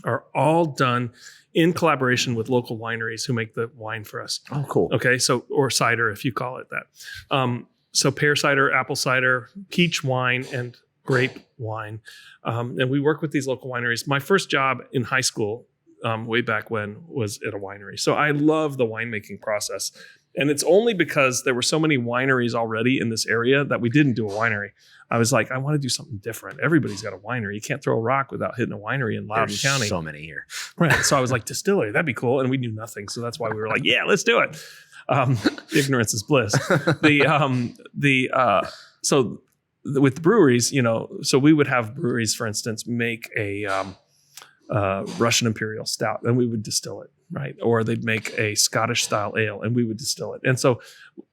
are all done in collaboration with local wineries who make the wine for us. Oh, cool. Okay, so, or cider, if you call it that. So pear cider, apple cider, peach wine, and grape wine. And we work with these local wineries. My first job in high school, way back when, was at a winery. So I love the winemaking process. And it's only because there were so many wineries already in this area that we didn't do a winery. I was like, I want to do something different. Everybody's got a winery. You can't throw a rock without hitting a winery in Loudoun County. There's so many here. Right. So I was like, distillery, that'd be cool. And we knew nothing. So that's why we were like, yeah, let's do it. Ignorance is bliss. So with the breweries, so we would have breweries, for instance, make a Russian Imperial Stout, and we would distill it, right? Or they'd make a Scottish style ale, and we would distill it. And so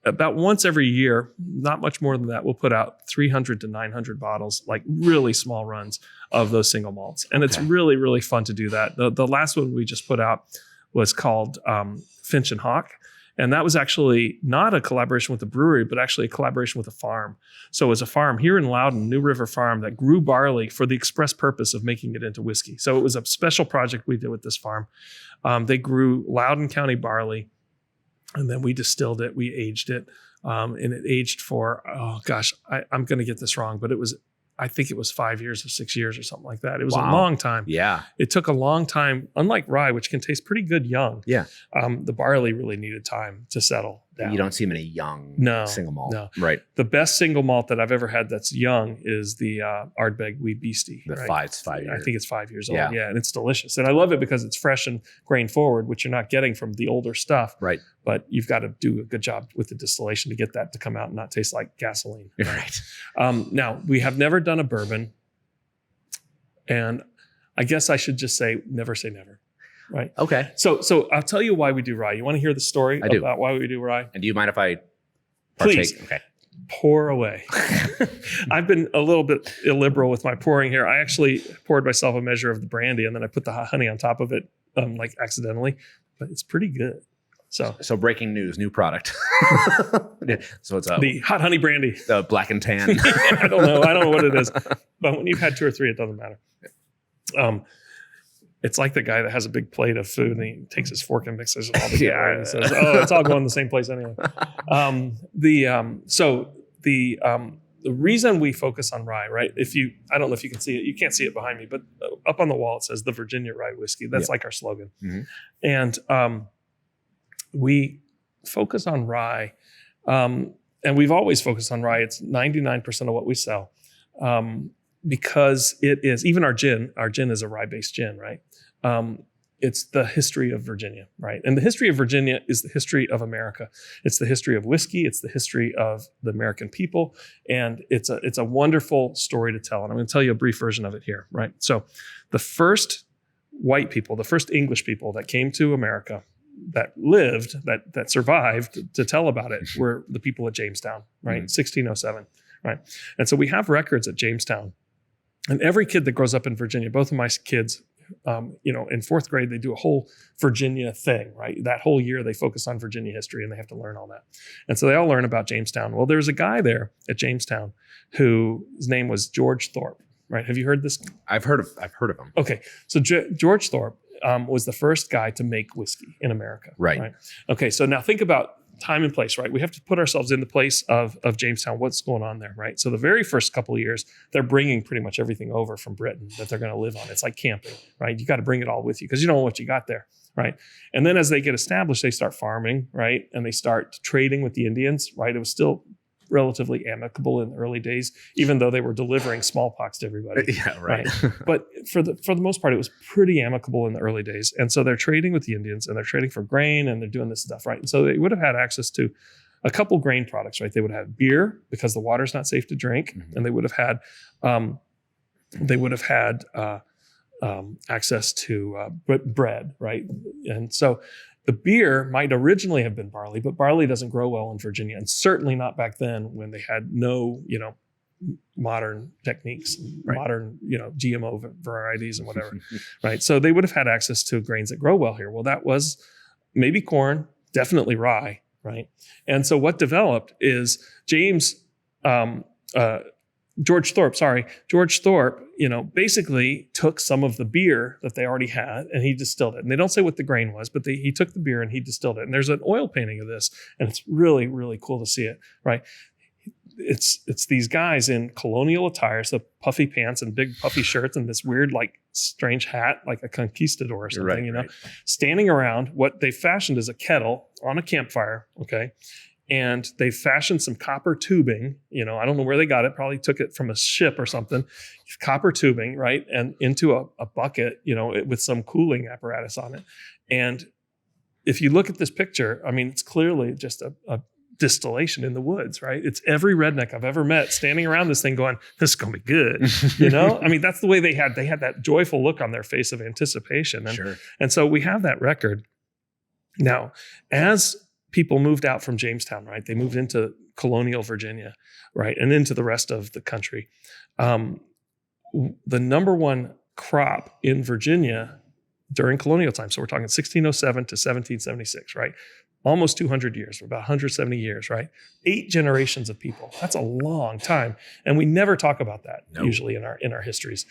about once every year, not much more than that, we'll put out 300 to 900 bottles, like really small runs of those single malts. And it's really, really fun to do that. The last one we just put out was called Finch and Hawk. And that was actually not a collaboration with the brewery, but actually a collaboration with a farm. So it was a farm here in Loudoun, New River Farm, that grew barley for the express purpose of making it into whiskey. So it was a special project we did with this farm. They grew Loudoun County barley, and then we distilled it, we aged it, and it aged for, I'm going to get this wrong, but I think it was 5 years or 6 years or something like that. It was a long time. Yeah. It took a long time, unlike rye, which can taste pretty good young. Yeah. The barley really needed time to settle down. You don't see many young single malt. No. Right. The best single malt that I've ever had that's young is the Ardbeg Wee Beastie. The right? 5 years. I think it's 5 years old. Yeah, and it's delicious. And I love it because it's fresh and grain forward, which you're not getting from the older stuff. Right. But you've got to do a good job with the distillation to get that to come out and not taste like gasoline. Right. Now, we have never done a bourbon. And I guess I should just say never. Right. Okay. So I'll tell you why we do rye. You want to hear the story about why we do rye? And do you mind if I partake? Please. Okay. Pour away. I've been a little bit illiberal with my pouring here. I actually poured myself a measure of the brandy and then I put the honey on top of it, like accidentally, but it's pretty good. So breaking news, new product. So it's the hot honey brandy. The black and tan. I don't know what it is, but when you've had 2 or 3, it doesn't matter. It's like the guy that has a big plate of food and he takes his fork and mixes it all together and says, "Oh, it's all going the same place anyway." The reason we focus on rye, right? I don't know if you can see it. You can't see it behind me, but up on the wall it says the Virginia Rye Whiskey. That's like our slogan. Mm-hmm. And we focus on rye, and we've always focused on rye. It's 99% of what we sell. Because it is, even our gin is a rye-based gin, right? It's the history of Virginia, right? And the history of Virginia is the history of America. It's the history of whiskey. It's the history of the American people. And it's a wonderful story to tell. And I'm going to tell you a brief version of it here, right? So the first white people, the first English people that came to America that lived, that survived to tell about it were the people at Jamestown, right? 1607, right? And so we have records at Jamestown. And every kid that grows up in Virginia, both of my kids, in 4th grade, they do a whole Virginia thing, right? That whole year they focus on Virginia history and they have to learn all that. And so they all learn about Jamestown. Well, there's a guy there at Jamestown whose name was George Thorpe, right? Have you heard this? I've heard of him. Okay. So George Thorpe was the first guy to make whiskey in America. Right. Okay. So now think about time and place, right? We have to put ourselves in the place of Jamestown. What's going on there, right? So the very first couple of years, they're bringing pretty much everything over from Britain that they're going to live on. It's like camping, right? You got to bring it all with you because you don't know what you got there, right? And then as they get established, they start farming, right? And they start trading with the Indians, right? It was still relatively amicable in the early days, even though they were delivering smallpox to everybody. Yeah, right. But for the most part, it was pretty amicable in the early days. And so they're trading with the Indians and they're trading for grain and they're doing this stuff, right? And so they would have had access to a couple grain products, right? They would have beer because the water's not safe to drink. Mm-hmm. And they would have had access to bread, right? And so the beer might originally have been barley, but barley doesn't grow well in Virginia, and certainly not back then when they had no, modern techniques, right. Modern, GMO varieties and whatever, right? So they would have had access to grains that grow well here. Well, that was maybe corn, definitely rye, right? And so what developed is George Thorpe, basically took some of the beer that they already had and he distilled it. And they don't say what the grain was, but he took the beer and he distilled it. And there's an oil painting of this, and it's really, really cool to see it, right? It's these guys in colonial attire, so puffy pants and big puffy shirts and this weird, strange hat, like a conquistador or something, right. Standing around. What they fashioned is a kettle on a campfire, okay? And they fashioned some copper tubing, I don't know where they got it, probably took it from a ship or something, copper tubing, right? And into a bucket, with some cooling apparatus on it. And if you look at this picture, it's clearly just a distillation in the woods, right? It's every redneck I've ever met standing around this thing going, this is going to be good. That's the way they had that joyful look on their face of anticipation. And, sure. And so we have that record. Now, as people moved out from Jamestown, right? They moved into colonial Virginia, right? And into the rest of the country. The number one crop in Virginia during colonial time, so we're talking 1607 to 1776, right? Almost 200 years, about 170 years, right? 8 generations of people. That's a long time. And we never talk about that usually in our histories.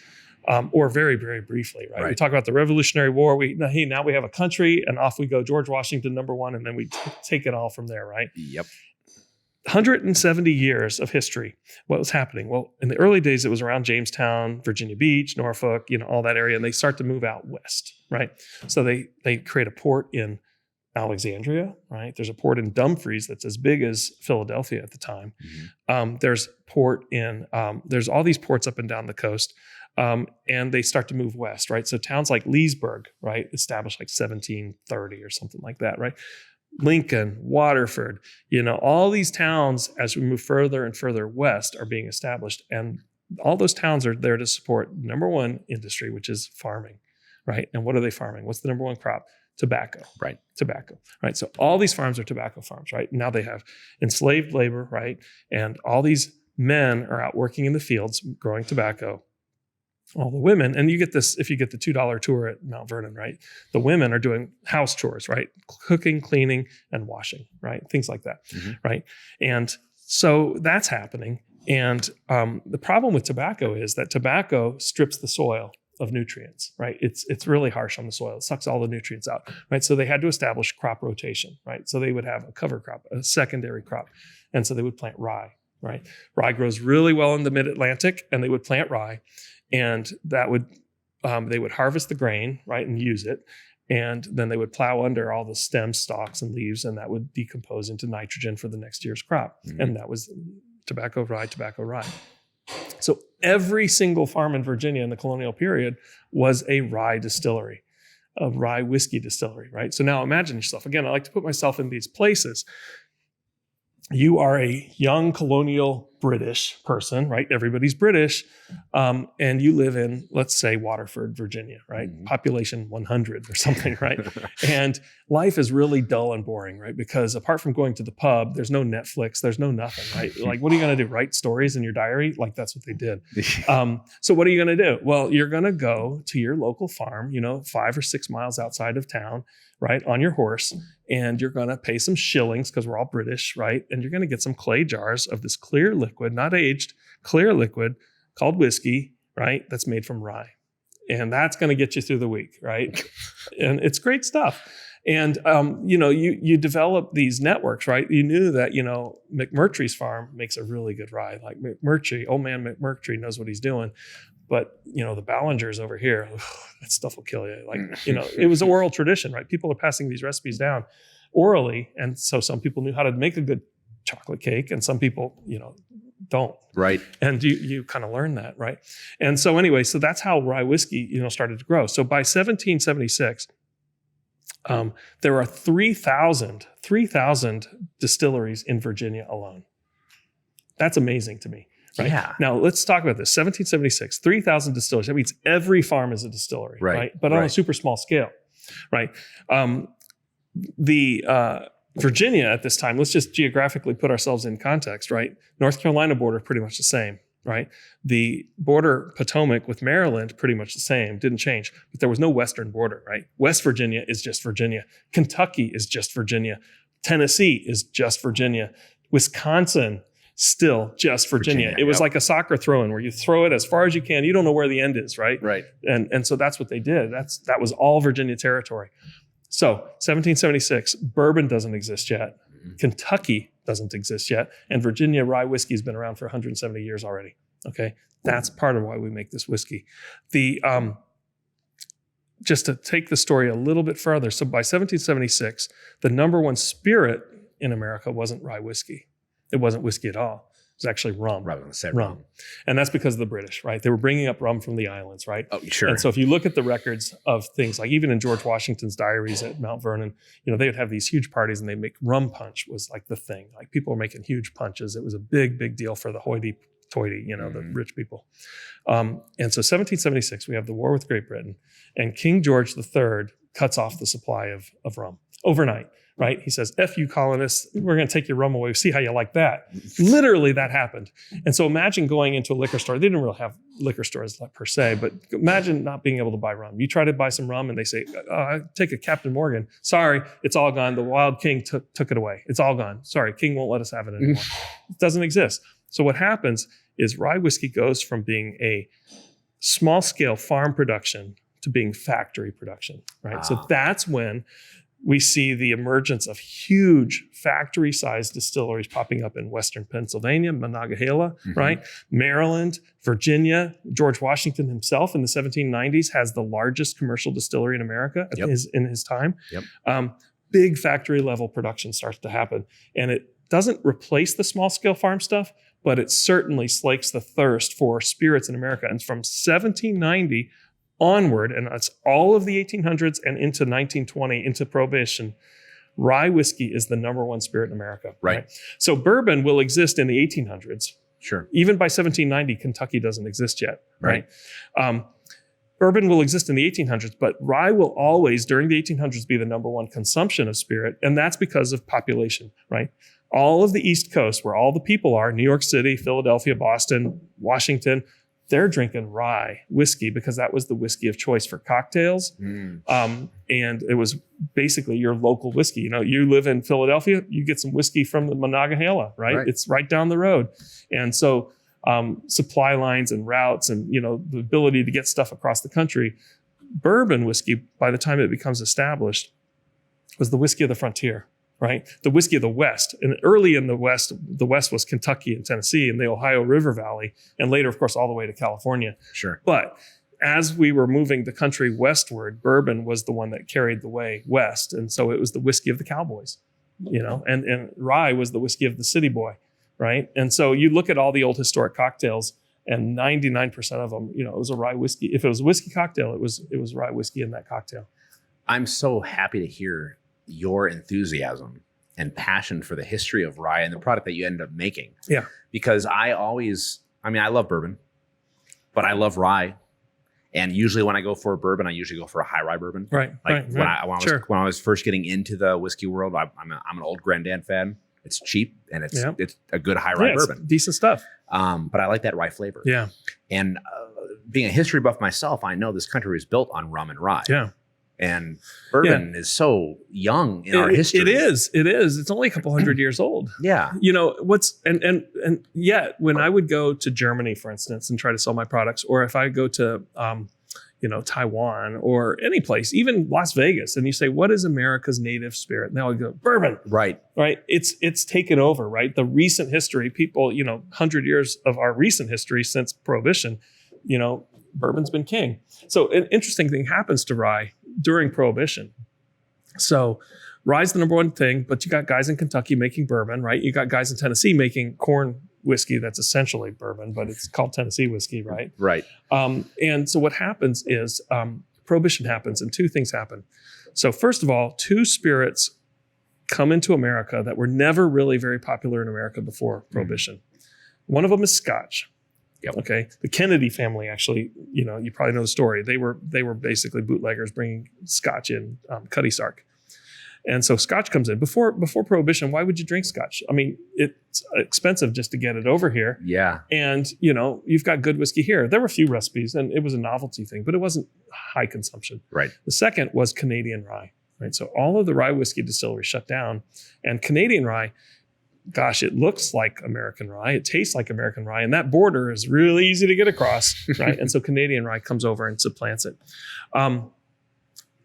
Or very, very briefly, right? We talk about the Revolutionary War. Now we have a country and off we go. George Washington, number one, and then we take it all from there, right? Yep. 170 years of history. What was happening? Well, in the early days, it was around Jamestown, Virginia Beach, Norfolk, all that area, and they start to move out west, right? So they create a port in Alexandria, right? There's a port in Dumfries that's as big as Philadelphia at the time. There's all these ports up and down the coast. And they start to move west, right? So towns like Leesburg, right, established like 1730 or something like that, right? Lincoln, Waterford, all these towns as we move further and further west are being established. And all those towns are there to support number one industry, which is farming, right? And what are they farming? What's the number one crop? Tobacco. Right. Tobacco. Right. So all these farms are tobacco farms, right? Now they have enslaved labor, right? And all these men are out working in the fields growing tobacco. All the women, and you get this if you get the $2 tour at Mount Vernon, right? The women are doing house chores, right? Cooking, cleaning, and washing, right? Things like that, right? And so that's happening. And the problem with tobacco is that tobacco strips the soil of nutrients, right? It's really harsh on the soil. It sucks all the nutrients out, right? So they had to establish crop rotation, right? So they would have a cover crop, a secondary crop. And so they would plant rye, right? Rye grows really well in the mid-Atlantic, and they would plant rye. And that would, they would harvest the grain, right, and use it. And then they would plow under all the stems, stalks, and leaves, and that would decompose into nitrogen for the next year's crop. And that was tobacco, rye, tobacco, rye. So every single farm in Virginia in the colonial period was a rye distillery, a rye whiskey distillery, right? So now imagine yourself, again, I like to put myself in these places. You are a young colonial British person, right? Everybody's British. And you live in, let's say, Waterford, Virginia, right? Population 100 or something, right? And life is really dull and boring, right? Because apart from going to the pub, there's no Netflix, there's no nothing, right? Like, what are you going to do? Write stories in your diary? Like, that's what they did. So what are you going to do? Well, you're going to go to your local farm, 5 or 6 miles outside of town, right, on your horse, and you're going to pay some shillings because we're all British, right? And you're going to get some clay jars of this clear liquid, not aged, clear liquid called whiskey, right? That's made from rye. And that's going to get you through the week, right? And it's great stuff. And, you develop these networks, right? You knew that, McMurtry's farm makes a really good rye. Like old man McMurtry knows what he's doing. But, the Ballingers over here, that stuff will kill you. Like, it was an oral tradition, right? People are passing these recipes down orally. And so some people knew how to make a good chocolate cake, and some people, don't. Right. And you kind of learn that, right? And so anyway, so that's how rye whiskey, started to grow. So by 1776, there are 3,000 distilleries in Virginia alone. That's amazing to me. Right? Yeah. Now let's talk about this. 1776, 3,000 distilleries. That means every farm is a distillery, right? But on a super small scale, right? Virginia at this time, let's just geographically put ourselves in context, right? North Carolina border, pretty much the same, right? The border Potomac with Maryland, pretty much the same, didn't change, but there was no western border, right? West Virginia is just Virginia. Kentucky is just Virginia. Tennessee is just Virginia. Wisconsin, still just Virginia. It was like a soccer throw-in where you throw it as far as you can. You don't know where the end is, right? Right. And so that's what they did. That was all Virginia territory. So 1776, bourbon doesn't exist yet. Kentucky doesn't exist yet. And Virginia rye whiskey has been around for 170 years already. Okay. That's part of why we make this whiskey. Just to take the story a little bit further. So by 1776, the number one spirit in America wasn't rye whiskey. It wasn't whiskey at all. It was actually rum. Rum. And that's because of the British, right? They were bringing up rum from the islands, right? Oh, sure. And so if you look at the records of things, like even in George Washington's diaries at Mount Vernon, they would have these huge parties and they make rum punch was like the thing. Like people were making huge punches. It was a big, big deal for the hoity-toity, the rich people. And so 1776, we have the war with Great Britain, and King George III cuts off the supply of rum overnight. Right? He says, F you colonists, we're going to take your rum away. See how you like that. Literally that happened. And so imagine going into a liquor store. They didn't really have liquor stores per se, but imagine not being able to buy rum. You try to buy some rum and they say, take a Captain Morgan. Sorry, it's all gone. The Wild King took it away. It's all gone. Sorry, King won't let us have it anymore. It doesn't exist. So what happens is rye whiskey goes from being a small scale farm production to being factory production, right? Wow. So that's when we see the emergence of huge factory-sized distilleries popping up in Western Pennsylvania, Monongahela, right? Maryland, Virginia. George Washington himself in the 1790s has the largest commercial distillery in America in his time. big factory level production starts to happen. And it doesn't replace the small scale farm stuff, but it certainly slakes the thirst for spirits in America. And from 1790 onward, and that's all of the 1800s and into 1920, into Prohibition, rye whiskey is the number one spirit in America. Right. So bourbon will exist in the 1800s. Sure. Even by 1790, Kentucky doesn't exist yet. Right. Bourbon will exist in the 1800s, but rye will always, during the 1800s, be the number one consumption of spirit. And that's because of population, right? All of the East Coast, where all the people are, New York City, Philadelphia, Boston, Washington, they're drinking rye whiskey because that was the whiskey of choice for cocktails. And it was basically your local whiskey. You know, you live in Philadelphia, you get some whiskey from the Monongahela, right? It's right down the road. And so supply lines and routes and, you know, the ability to get stuff across the country. Bourbon whiskey, by the time it becomes established, was the whiskey of the frontier, right? The whiskey of the West. And early in the West was Kentucky and Tennessee and the Ohio River Valley, and later, of course, all the way to California. Sure. But as we were moving the country westward, bourbon was the one that carried the way west. And so it was the whiskey of the cowboys, you know, and rye was the whiskey of the city boy. Right. And so you look at all the old historic cocktails and 99% of them, you know, it was a rye whiskey. If it was a whiskey cocktail, it was rye whiskey in that cocktail. I'm so happy to hear your enthusiasm and passion for the history of rye and the product that you ended up making. Yeah. Because I love bourbon, but I love rye. And usually when I go for a bourbon, I usually go for a high rye bourbon. Right. When I was first getting into the whiskey world, I'm an old Granddad fan. It's cheap and it's a good high rye bourbon. Decent stuff. But I like that rye flavor. Yeah. And being a history buff myself, I know this country was built on rum and rye. Yeah. And bourbon is so young in our history. It is. It's only a couple hundred years old. Yeah. You know, and yet when I would go to Germany, for instance, and try to sell my products, or if I go to, Taiwan or any place, even Las Vegas, and you say, what is America's native spirit? And they'll go, bourbon. Right. It's taken over, right? The recent history, people, 100 years of our recent history since Prohibition, bourbon's been king. So an interesting thing happens to rye during Prohibition. So rye's the number one thing, but you got guys in Kentucky making bourbon, right? You got guys in Tennessee making corn whiskey that's essentially bourbon, but it's called Tennessee whiskey, right? Right. And so what happens is Prohibition happens and two things happen. So first of all, two spirits come into America that were never really very popular in America before Prohibition. One of them is Scotch. Yep. Okay. The Kennedy family, actually, you probably know the story. They were basically bootleggers bringing Scotch in, Cutty Sark. And so Scotch comes in. Before Prohibition, why would you drink Scotch? I mean, it's expensive just to get it over here. Yeah. And, you've got good whiskey here. There were a few recipes and it was a novelty thing, but it wasn't high consumption. Right. The second was Canadian rye, right? So all of the rye whiskey distilleries shut down, and Canadian rye, gosh, it looks like American rye. It tastes like American rye. And that border is really easy to get across, right? And so Canadian rye comes over and supplants it.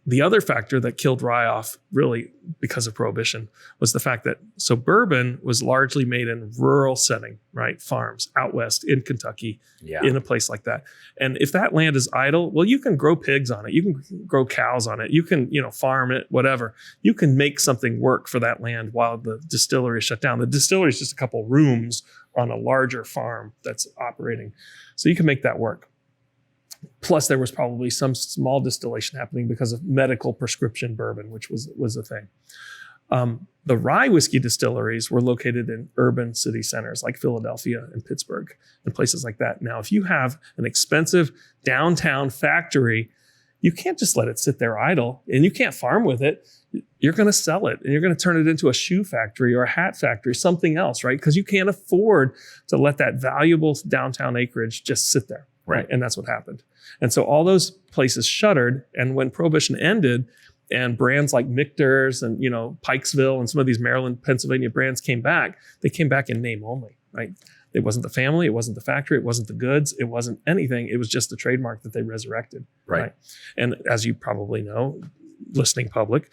The other factor that killed rye off really because of Prohibition was the fact that, so bourbon was largely made in rural setting, right? Farms out west in Kentucky, in a place like that. And if that land is idle, well, you can grow pigs on it. You can grow cows on it. You can, farm it, whatever. You can make something work for that land while the distillery is shut down. The distillery is just a couple rooms on a larger farm that's operating. So you can make that work. Plus, there was probably some small distillation happening because of medical prescription bourbon, which was a thing. The rye whiskey distilleries were located in urban city centers like Philadelphia and Pittsburgh and places like that. Now, if you have an expensive downtown factory, you can't just let it sit there idle, and you can't farm with it. You're going to sell it, and you're going to turn it into a shoe factory or a hat factory, something else, right? Because you can't afford to let that valuable downtown acreage just sit there. Right. And that's what happened. And so all those places shuttered. And when Prohibition ended and brands like Michter's and, Pikesville and some of these Maryland, Pennsylvania brands came back, they came back in name only, right? It wasn't the family. It wasn't the factory. It wasn't the goods. It wasn't anything. It was just the trademark that they resurrected. Right. And as you probably know, listening public,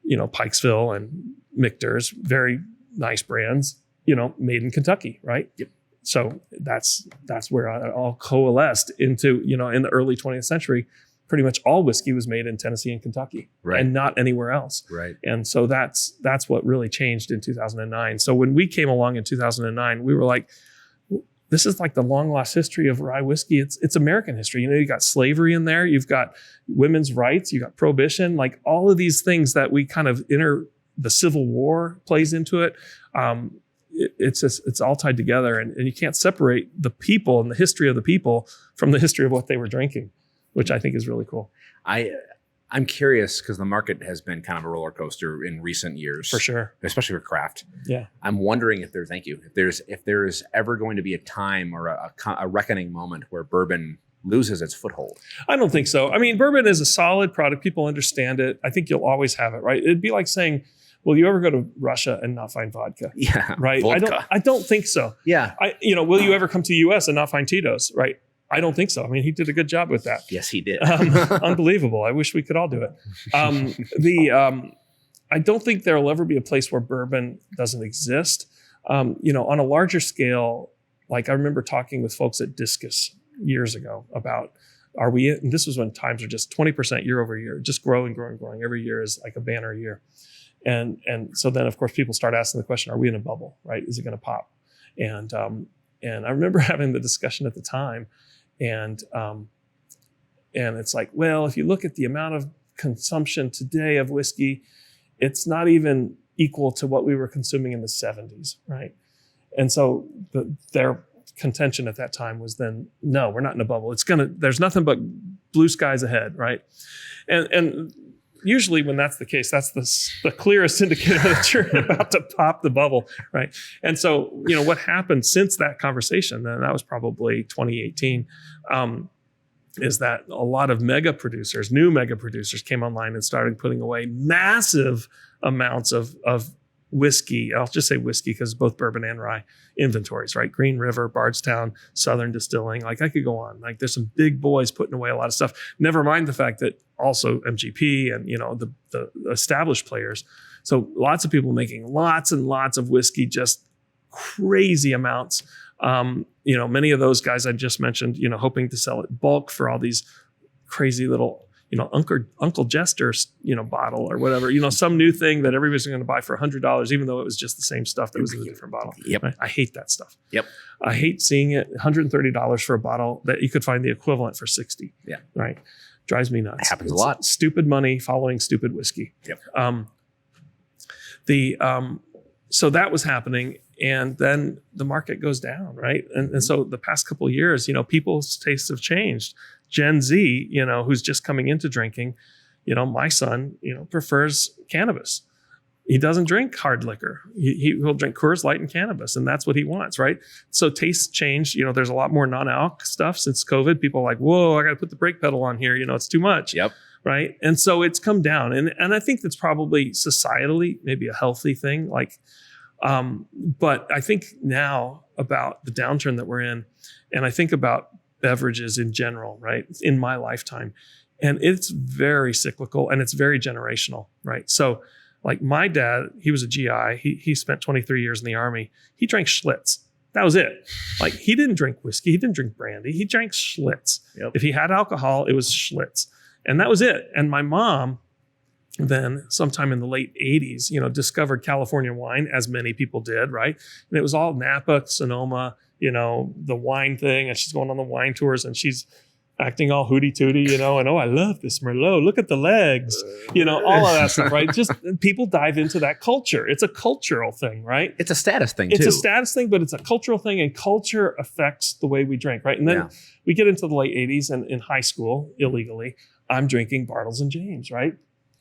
Pikesville and Michter's, very nice brands, made in Kentucky, right? Yep. So that's where it all coalesced into, in the early 20th century, pretty much all whiskey was made in Tennessee and Kentucky, Right. and not anywhere else. Right. And so that's what really changed in 2009. So when we came along in 2009, we were like, this is like the long lost history of rye whiskey. It's American history. You got slavery in there. You've got women's rights. You got prohibition, like all of these things that we kind of the Civil War plays into it. It's all tied together, and you can't separate the people and the history of the people from the history of what they were drinking, which I think is really cool. I'm curious because the market has been kind of a roller coaster in recent years, For sure. especially for craft. Yeah. I'm wondering if there's ever going to be a time or a reckoning moment where bourbon loses its foothold. I don't think so. I mean, bourbon is a solid product. People understand it. I think you'll always have it, right? It'd be like saying, will you ever go to Russia and not find vodka? Yeah. Right. Vodka. I don't think so. Yeah. Will you ever come to the US and not find Tito's? Right. I don't think so. I mean, he did a good job with that. Yes, he did. Unbelievable. I wish we could all do it. I don't think there'll ever be a place where bourbon doesn't exist. On a larger scale, like I remember talking with folks at Discus years ago about, and this was when times are just 20% year over year, just growing. Every year is like a banner year. And so then of course people start asking the question, are we in a bubble, right? Is it going to pop? And I remember having the discussion at the time, and it's like, well, if you look at the amount of consumption today of whiskey, it's not even equal to what we were consuming in the 70s, right? And so their contention at that time was then, no, we're not in a bubble. There's nothing but blue skies ahead, right? And usually when that's the case, that's the clearest indicator that you're about to pop the bubble, right? And so, what happened since that conversation, and that was probably 2018, is that a lot of new mega producers came online and started putting away massive amounts of whiskey. I'll just say whiskey because both bourbon and rye inventories, right? Green River, Bardstown, Southern Distilling. Like I could go on. Like there's some big boys putting away a lot of stuff. Never mind the fact that also MGP and the established players. So lots of people making lots and lots of whiskey, just crazy amounts. Many of those guys I just mentioned, hoping to sell it bulk for all these crazy little, Uncle Jester's, bottle or whatever, some new thing that everybody's going to buy for $100, even though it was just the same stuff that was in a different bottle. Yep. Right? I hate that stuff. Yep. I hate seeing it $130 for a bottle that you could find the equivalent for $60. Yeah. Right. Drives me nuts. It happens a lot. Stupid money following stupid whiskey. Yep. So that was happening. And then the market goes down, right? And so the past couple of years, people's tastes have changed. Gen Z, who's just coming into drinking, my son, prefers cannabis. He doesn't drink hard liquor. He'll drink Coors Light and cannabis, and that's what he wants, right? So tastes change. There's a lot more non-alc stuff since COVID. People are like, whoa, I got to put the brake pedal on here. It's too much. Yep. Right. And so it's come down. And I think that's probably societally maybe a healthy thing. But I think now about the downturn that we're in, and I think about beverages in general, right, in my lifetime, and it's very cyclical and it's very generational, right? So like my dad, he was a GI. He spent 23 years in the Army. He drank Schlitz. That was it. Like he didn't drink whiskey. He didn't drink brandy. He drank Schlitz. Yep. If he had alcohol, it was Schlitz. And that was it. And my mom, then sometime in the late 80s, discovered California wine, as many people did, right? And it was all Napa, Sonoma, the wine thing. And she's going on the wine tours and she's acting all hooty-tooty, and I love this Merlot. Look at the legs, all of that stuff, right? Just people dive into that culture. It's a cultural thing, right? It's a status thing, It's too. a status thing, but it's a cultural thing, and culture affects the way we drink, right? And then we get into the late 80s, and in high school, illegally, I'm drinking Bartles and James, right?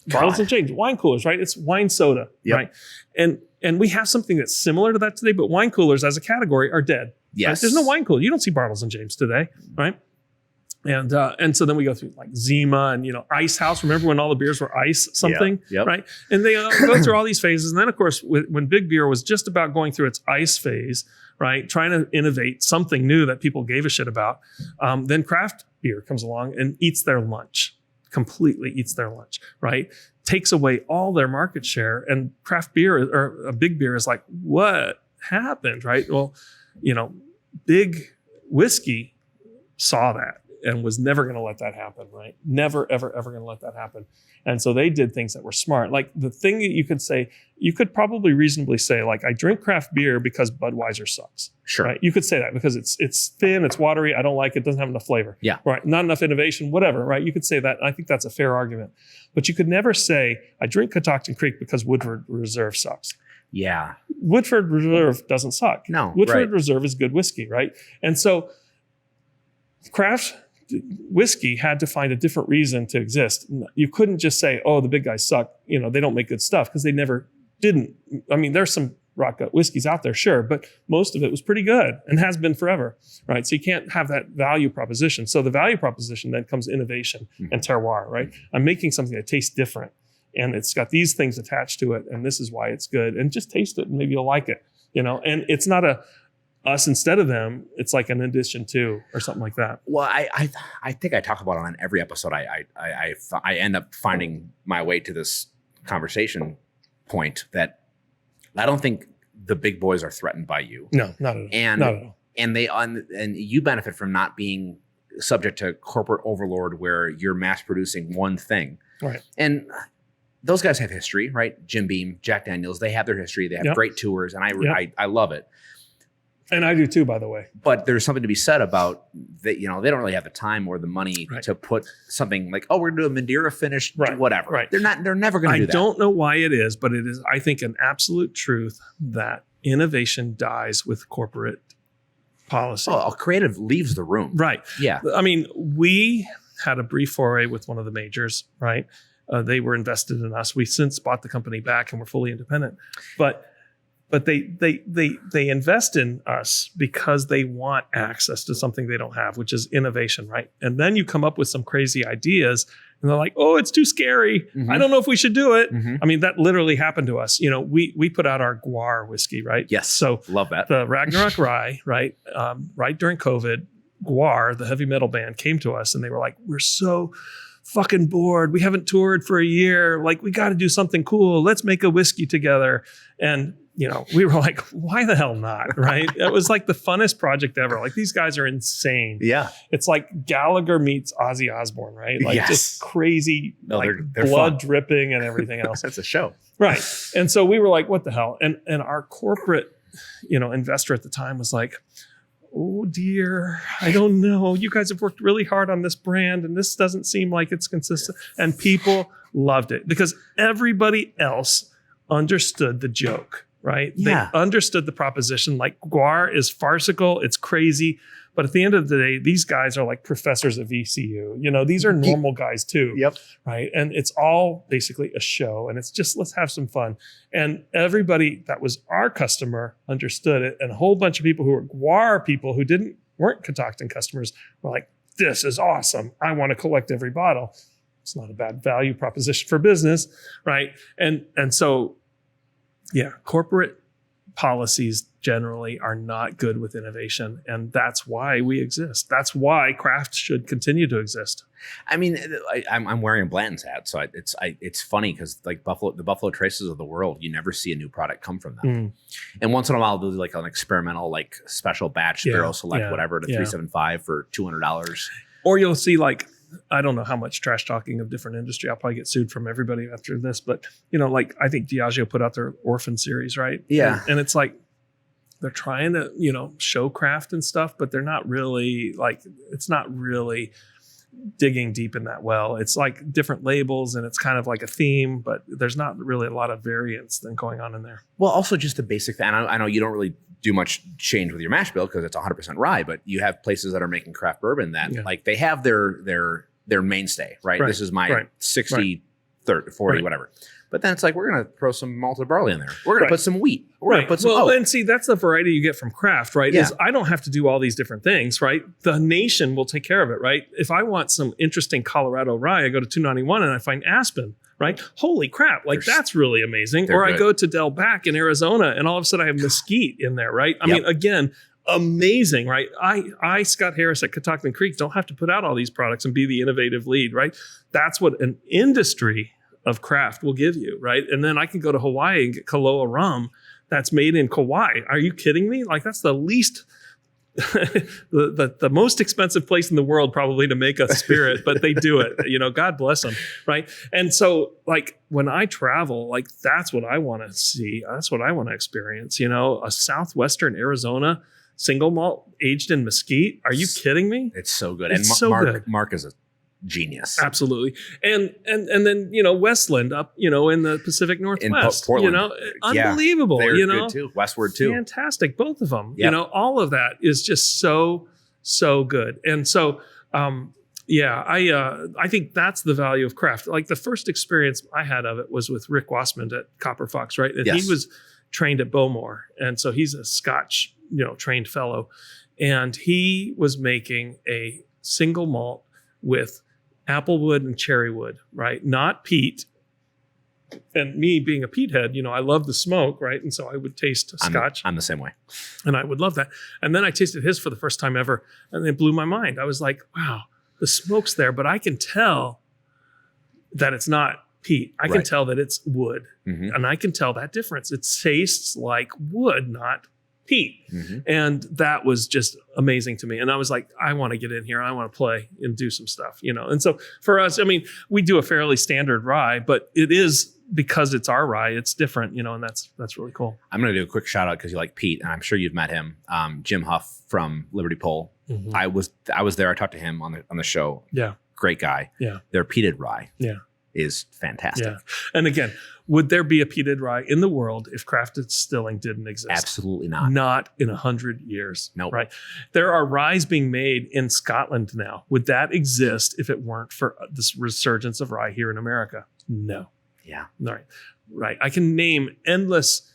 Bartles and James, wine coolers, right? It's wine soda, right? And we have something that's similar to that today, but wine coolers as a category are dead. Yes. Right? There's no wine cooler. You don't see Bartles and James today, right? And so then we go through like Zima and, Ice House. Remember when all the beers were ice something, right? And they go through all these phases. And then, of course, when Big Beer was just about going through its ice phase, right, trying to innovate something new that people gave a shit about, then craft beer comes along and eats their lunch, completely eats their lunch, right? Takes away all their market share. And craft beer or a Big Beer is like, what happened, right? Well, Big Whiskey saw that. and was never going to let that happen, right? Never, ever, ever going to let that happen. And so they did things that were smart. Like the thing that you could say, you could probably reasonably say, like, I drink craft beer because Budweiser sucks. Sure. Right? You could say that because it's thin, it's watery, I don't like it, doesn't have enough flavor. Yeah. Right. Not enough innovation, whatever, right? You could say that. I think that's a fair argument. But you could never say, I drink Catoctin Creek because Woodford Reserve sucks. Yeah. Woodford Reserve doesn't suck. No. Woodford Reserve is good whiskey, right? And so craft whiskey had to find a different reason to exist. You couldn't just say, oh, the big guys suck. You know, they don't make good stuff, because they never didn't. I mean, there's some rock gut whiskeys out there, sure, but most of it was pretty good and has been forever, right? So you can't have that value proposition. So the value proposition then comes innovation and terroir, right? I'm making something that tastes different, and it's got these things attached to it, and this is why it's good. And just taste it, and maybe you'll like it, you know? And it's not a us instead of them. It's like an addition to, or something like that. Well, I think I talk about it on every episode. I end up finding my way to this conversation point that I don't think the big boys are threatened by you. No, not at all. And not at all. And you benefit from not being subject to corporate overlord where you're mass producing one thing. Right. And those guys have history, right? Jim Beam, Jack Daniels, they have their history. They have great tours, and I love it. And I do too, by the way. But there's something to be said about that. You know, they don't really have the time or the money to put something like, oh, we're going to do a Madeira finish, whatever. Right. They're never going to do that. I don't know why it is, but it is, I think, an absolute truth that innovation dies with corporate policy. Oh, creative leaves the room. Right. Yeah. I mean, we had a brief foray with one of the majors, right? They were invested in us. We since bought the company back and we're fully independent. But they invest in us because they want access to something they don't have, which is innovation, right? And then you come up with some crazy ideas and they're like, oh, it's too scary. Mm-hmm. I don't know if we should do it. Mm-hmm. I mean, that literally happened to us. You know, we put out our Guar whiskey, right? Yes. So love that. The Ragnarok Rye, right? Right during COVID, Guar, the heavy metal band, came to us and they were like, we're so fucking bored. We haven't toured for a year. Like, we got to do something cool. Let's make a whiskey together. And, you know, we were like, why the hell not? Right. It was like the funnest project ever. Like, these guys are insane. Yeah. It's like Gallagher meets Ozzy Osbourne, right? Like, just crazy, they're blood dripping and everything else. That's a show. Right. And so we were like, what the hell? And our corporate, you know, investor at the time was like, oh dear, I don't know. You guys have worked really hard on this brand and this doesn't seem like it's consistent. And people loved it because everybody else understood the joke, right? Yeah. They understood the proposition. Like, Guar is farcical, it's crazy. But at the end of the day, these guys are like professors at VCU. You know, these are normal guys too. Yep. Right. And it's all basically a show. And it's just, let's have some fun. And everybody that was our customer understood it. And a whole bunch of people who were Guar people who weren't Catoctin customers were like, this is awesome. I want to collect every bottle. It's not a bad value proposition for business. Right. And so, yeah, corporate policies generally are not good with innovation, and that's why we exist. That's why craft should continue to exist. I mean, I'm wearing a Blanton's hat, so it's funny because like the Buffalo Traces of the world, you never see a new product come from them. And once in a while, they'll do like an experimental, like special batch barrel select whatever to 375 for $200. Or you'll see like, I don't know how much trash talking of different industry. I'll probably get sued from everybody after this, but you know, like I think Diageo put out their Orphan series, right? Yeah. And it's like, they're trying to, you know, show craft and stuff, but they're not really like, it's not really digging deep in that well. It's like different labels and it's kind of like a theme, but there's not really a lot of variance then going on in there. Well, also just the basic thing. I know you don't really do much change with your mash bill because it's 100% rye, but you have places that are making craft bourbon that like they have their mainstay, right? This is my 60, 30, 40, whatever. But then it's like, we're going to throw some malted barley in there. We're going to put some wheat. We're going to put some oat. And see, that's the variety you get from craft, right? Is I don't have to do all these different things, right? The nation will take care of it, right? If I want some interesting Colorado rye, I go to 291 and I find Aspen, right? Holy crap. Like, that's really amazing. Or I go to Del Bac in Arizona and all of a sudden I have mesquite in there, right? I mean, again, amazing, right? I, Scott Harris at Catoctin Creek, don't have to put out all these products and be the innovative lead, right? That's what an industry of craft will give you, right? And then I can go to Hawaii and get Kaloa rum that's made in Kauai. Are you kidding me? Like, that's the least the most expensive place in the world probably to make a spirit, but they do it, God bless them. Right. And so like when I travel, like that's what I want to see. That's what I want to experience, a Southwestern Arizona single malt aged in mesquite. Are you kidding me? It's so good. It's And so good. Mark is a genius. Absolutely. And then, Westland up, in the Pacific Northwest, Portland. Unbelievable, They're good too. Westward too. Fantastic. Both of them, Yep. all of that is just so good. And so, I think that's the value of craft. Like the first experience I had of it was with Rick Wassman at Copper Fox, right? And Yes. he was trained at Bowmore. And so he's a Scotch, trained fellow. And he was making a single malt with applewood and cherrywood, right? Not peat. And me being a peat head, I love the smoke, right? And so I would taste Scotch. I'm the same way. And I would love that. And then I tasted his for the first time ever, and it blew my mind. I was like, wow, the smoke's there, but I can tell that it's not peat. I can tell that it's wood. Mm-hmm. And I can tell that difference. It tastes like wood, not peat. Mm-hmm. And that was just amazing to me. And I was like, I want to get in here. I want to play and do some stuff, And so for us, we do a fairly standard rye, but it is because it's our rye, it's different, and that's really cool. I'm going to do a quick shout out because you like Pete, and I'm sure you've met him. Jim Huff from Liberty Pole. Mm-hmm. I was there. I talked to him on the show. Yeah. Great guy. Yeah. Their peated rye. Yeah. Is fantastic. Yeah. And again, would there be a peated rye in the world if crafted distilling didn't exist? Absolutely not. Not in 100 years. Nope. Right. There are ryes being made in Scotland now. Would that exist if it weren't for this resurgence of rye here in America? No. Yeah. Right. I can name endless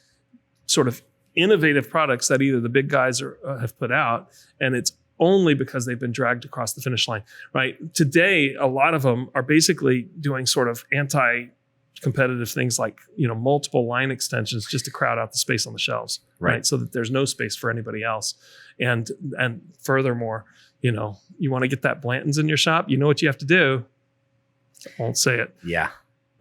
sort of innovative products that either the big guys have put out, and it's only because they've been dragged across the finish line, right? Today, a lot of them are basically doing sort of anti-competitive things like, multiple line extensions just to crowd out the space on the shelves, right? So that there's no space for anybody else. And furthermore, you want to get that Blanton's in your shop, you know what you have to do. I won't say it. Yeah.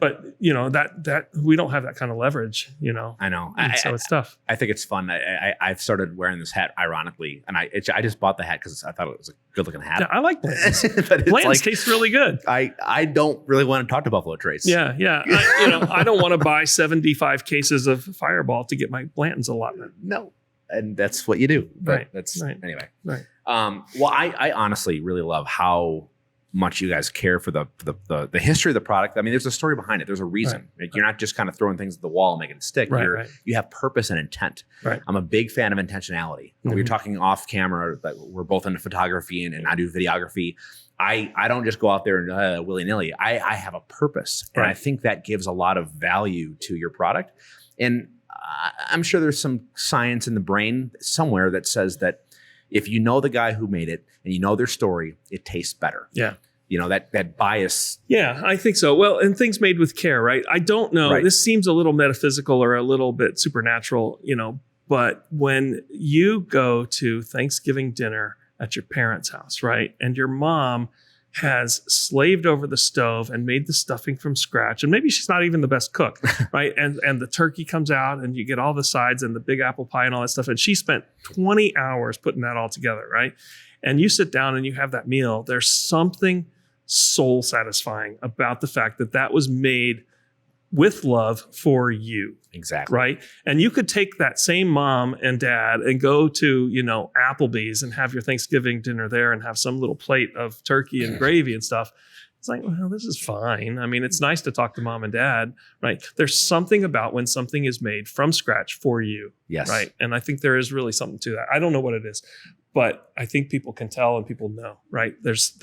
But that we don't have that kind of leverage, I know. So it's tough. I think it's fun. I've started wearing this hat ironically, and I just bought the hat because I thought it was a good looking hat. Yeah, I like Blanton's. But Blanton's tastes really good. I don't really want to talk to Buffalo Trace. Yeah. I don't want to buy 75 cases of Fireball to get my Blanton's allotment. No, and that's what you do. But anyway. Right. Well, I honestly really love how much you guys care for the history of the product. I mean, there's a story behind it. There's a reason. Like, you're not just kind of throwing things at the wall and making it stick. You have purpose and intent. Right. I'm a big fan of intentionality. Mm-hmm. We were talking off camera that we're both into photography and I do videography. I don't just go out there and willy-nilly. I have a purpose. And I think that gives a lot of value to your product. And I'm sure there's some science in the brain somewhere that says that if you know the guy who made it and you know their story, it tastes better. Yeah. That bias. Yeah, I think so. Well, and things made with care, right? I don't know. Right. This seems a little metaphysical or a little bit supernatural, but when you go to Thanksgiving dinner at your parents' house, right? And your mom has slaved over the stove and made the stuffing from scratch. And maybe she's not even the best cook, right? And the turkey comes out and you get all the sides and the big apple pie and all that stuff. And she spent 20 hours putting that all together, right? And you sit down and you have that meal. There's something soul satisfying about the fact that that was made with love for you. Exactly. Right. And you could take that same mom and dad and go to, Applebee's and have your Thanksgiving dinner there and have some little plate of turkey and gravy and stuff. It's like, well, this is fine. I mean, it's nice to talk to mom and dad, right? There's something about when something is made from scratch for you. Yes. Right. And I think there is really something to that. I don't know what it is, but I think people can tell and people know, right? There's,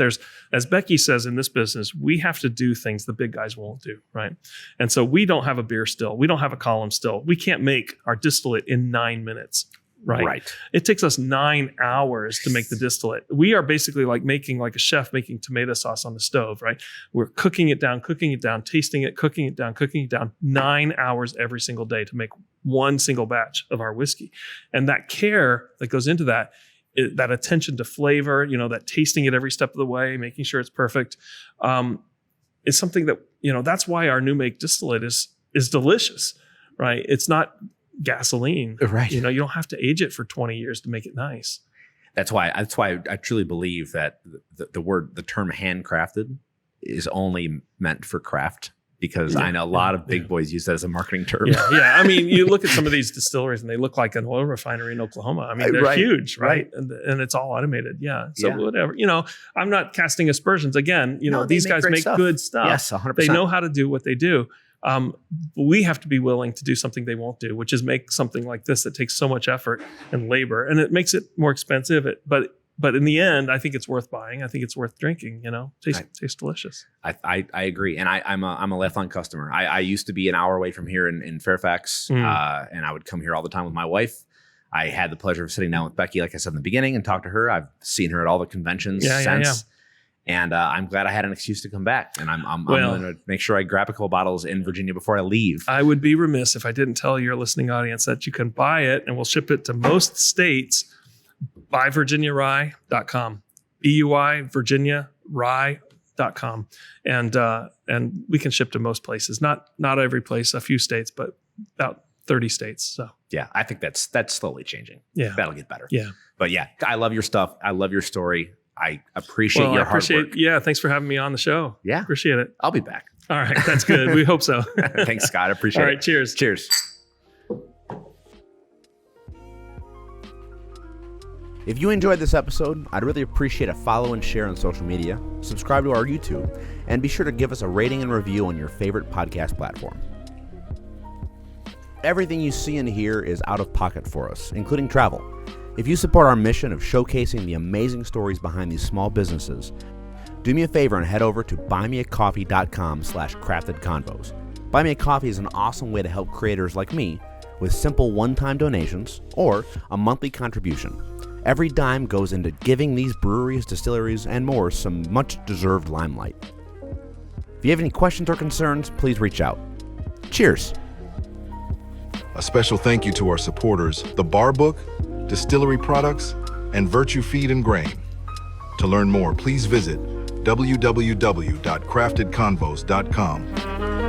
as Becky says in this business, we have to do things the big guys won't do, right? And so we don't have a beer still. We don't have a column still. We can't make our distillate in 9 minutes. Right. It takes us 9 hours to make the distillate. We are basically like a chef making tomato sauce on the stove, right? We're cooking it down, tasting it, cooking it down, 9 hours every single day to make one single batch of our whiskey. And that care that goes into that, that attention to flavor, that tasting it every step of the way, making sure it's perfect, is something that, that's why our new make distillate is delicious, right? It's not gasoline, right? You don't have to age it for 20 years to make it nice. That's why I truly believe that the term handcrafted is only meant for craft, because I know a lot of big boys use that as a marketing term. Yeah. I mean, you look at some of these distilleries and they look like an oil refinery in Oklahoma. I mean, they're huge, right? And it's all automated. Yeah. So whatever, I'm not casting aspersions. Again, these guys make good stuff. Yes, 100%. They know how to do what they do. We have to be willing to do something they won't do, which is make something like this that takes so much effort and labor, and it makes it more expensive. But in the end, I think it's worth buying. I think it's worth drinking. Tastes delicious. I agree, and I'm a lifelong customer. I used to be an hour away from here in Fairfax, and I would come here all the time with my wife. I had the pleasure of sitting down with Becky, like I said in the beginning, and talk to her. I've seen her at all the conventions since. And I'm glad I had an excuse to come back. And I'm going to make sure I grab a couple bottles in Virginia before I leave. I would be remiss if I didn't tell your listening audience that you can buy it, and we'll ship it to most states by BuyVirginiaRye.com. BUI VirginiaRye.com. And we can ship to most places. Not every place, a few states, but about 30 states. So yeah, I think that's slowly changing. Yeah. That'll get better. Yeah. But yeah, I love your stuff. I love your story. I appreciate your hard work. Yeah, thanks for having me on the show. Yeah. Appreciate it. I'll be back. All right, that's good. We hope so. Thanks, Scott. I appreciate it. All right, cheers. Cheers. If you enjoyed this episode, I'd really appreciate a follow and share on social media, subscribe to our YouTube, and be sure to give us a rating and review on your favorite podcast platform. Everything you see and hear is out of pocket for us, including travel. If you support our mission of showcasing the amazing stories behind these small businesses, do me a favor and head over to buymeacoffee.com/craftedconvos. Buy Me a Coffee is an awesome way to help creators like me with simple one-time donations or a monthly contribution. Every dime goes into giving these breweries, distilleries, and more some much-deserved limelight. If you have any questions or concerns, please reach out. Cheers. A special thank you to our supporters, The Bar Book, Distillery Products, and Virtue Feed and Grain. To learn more, please visit www.craftedconvos.com.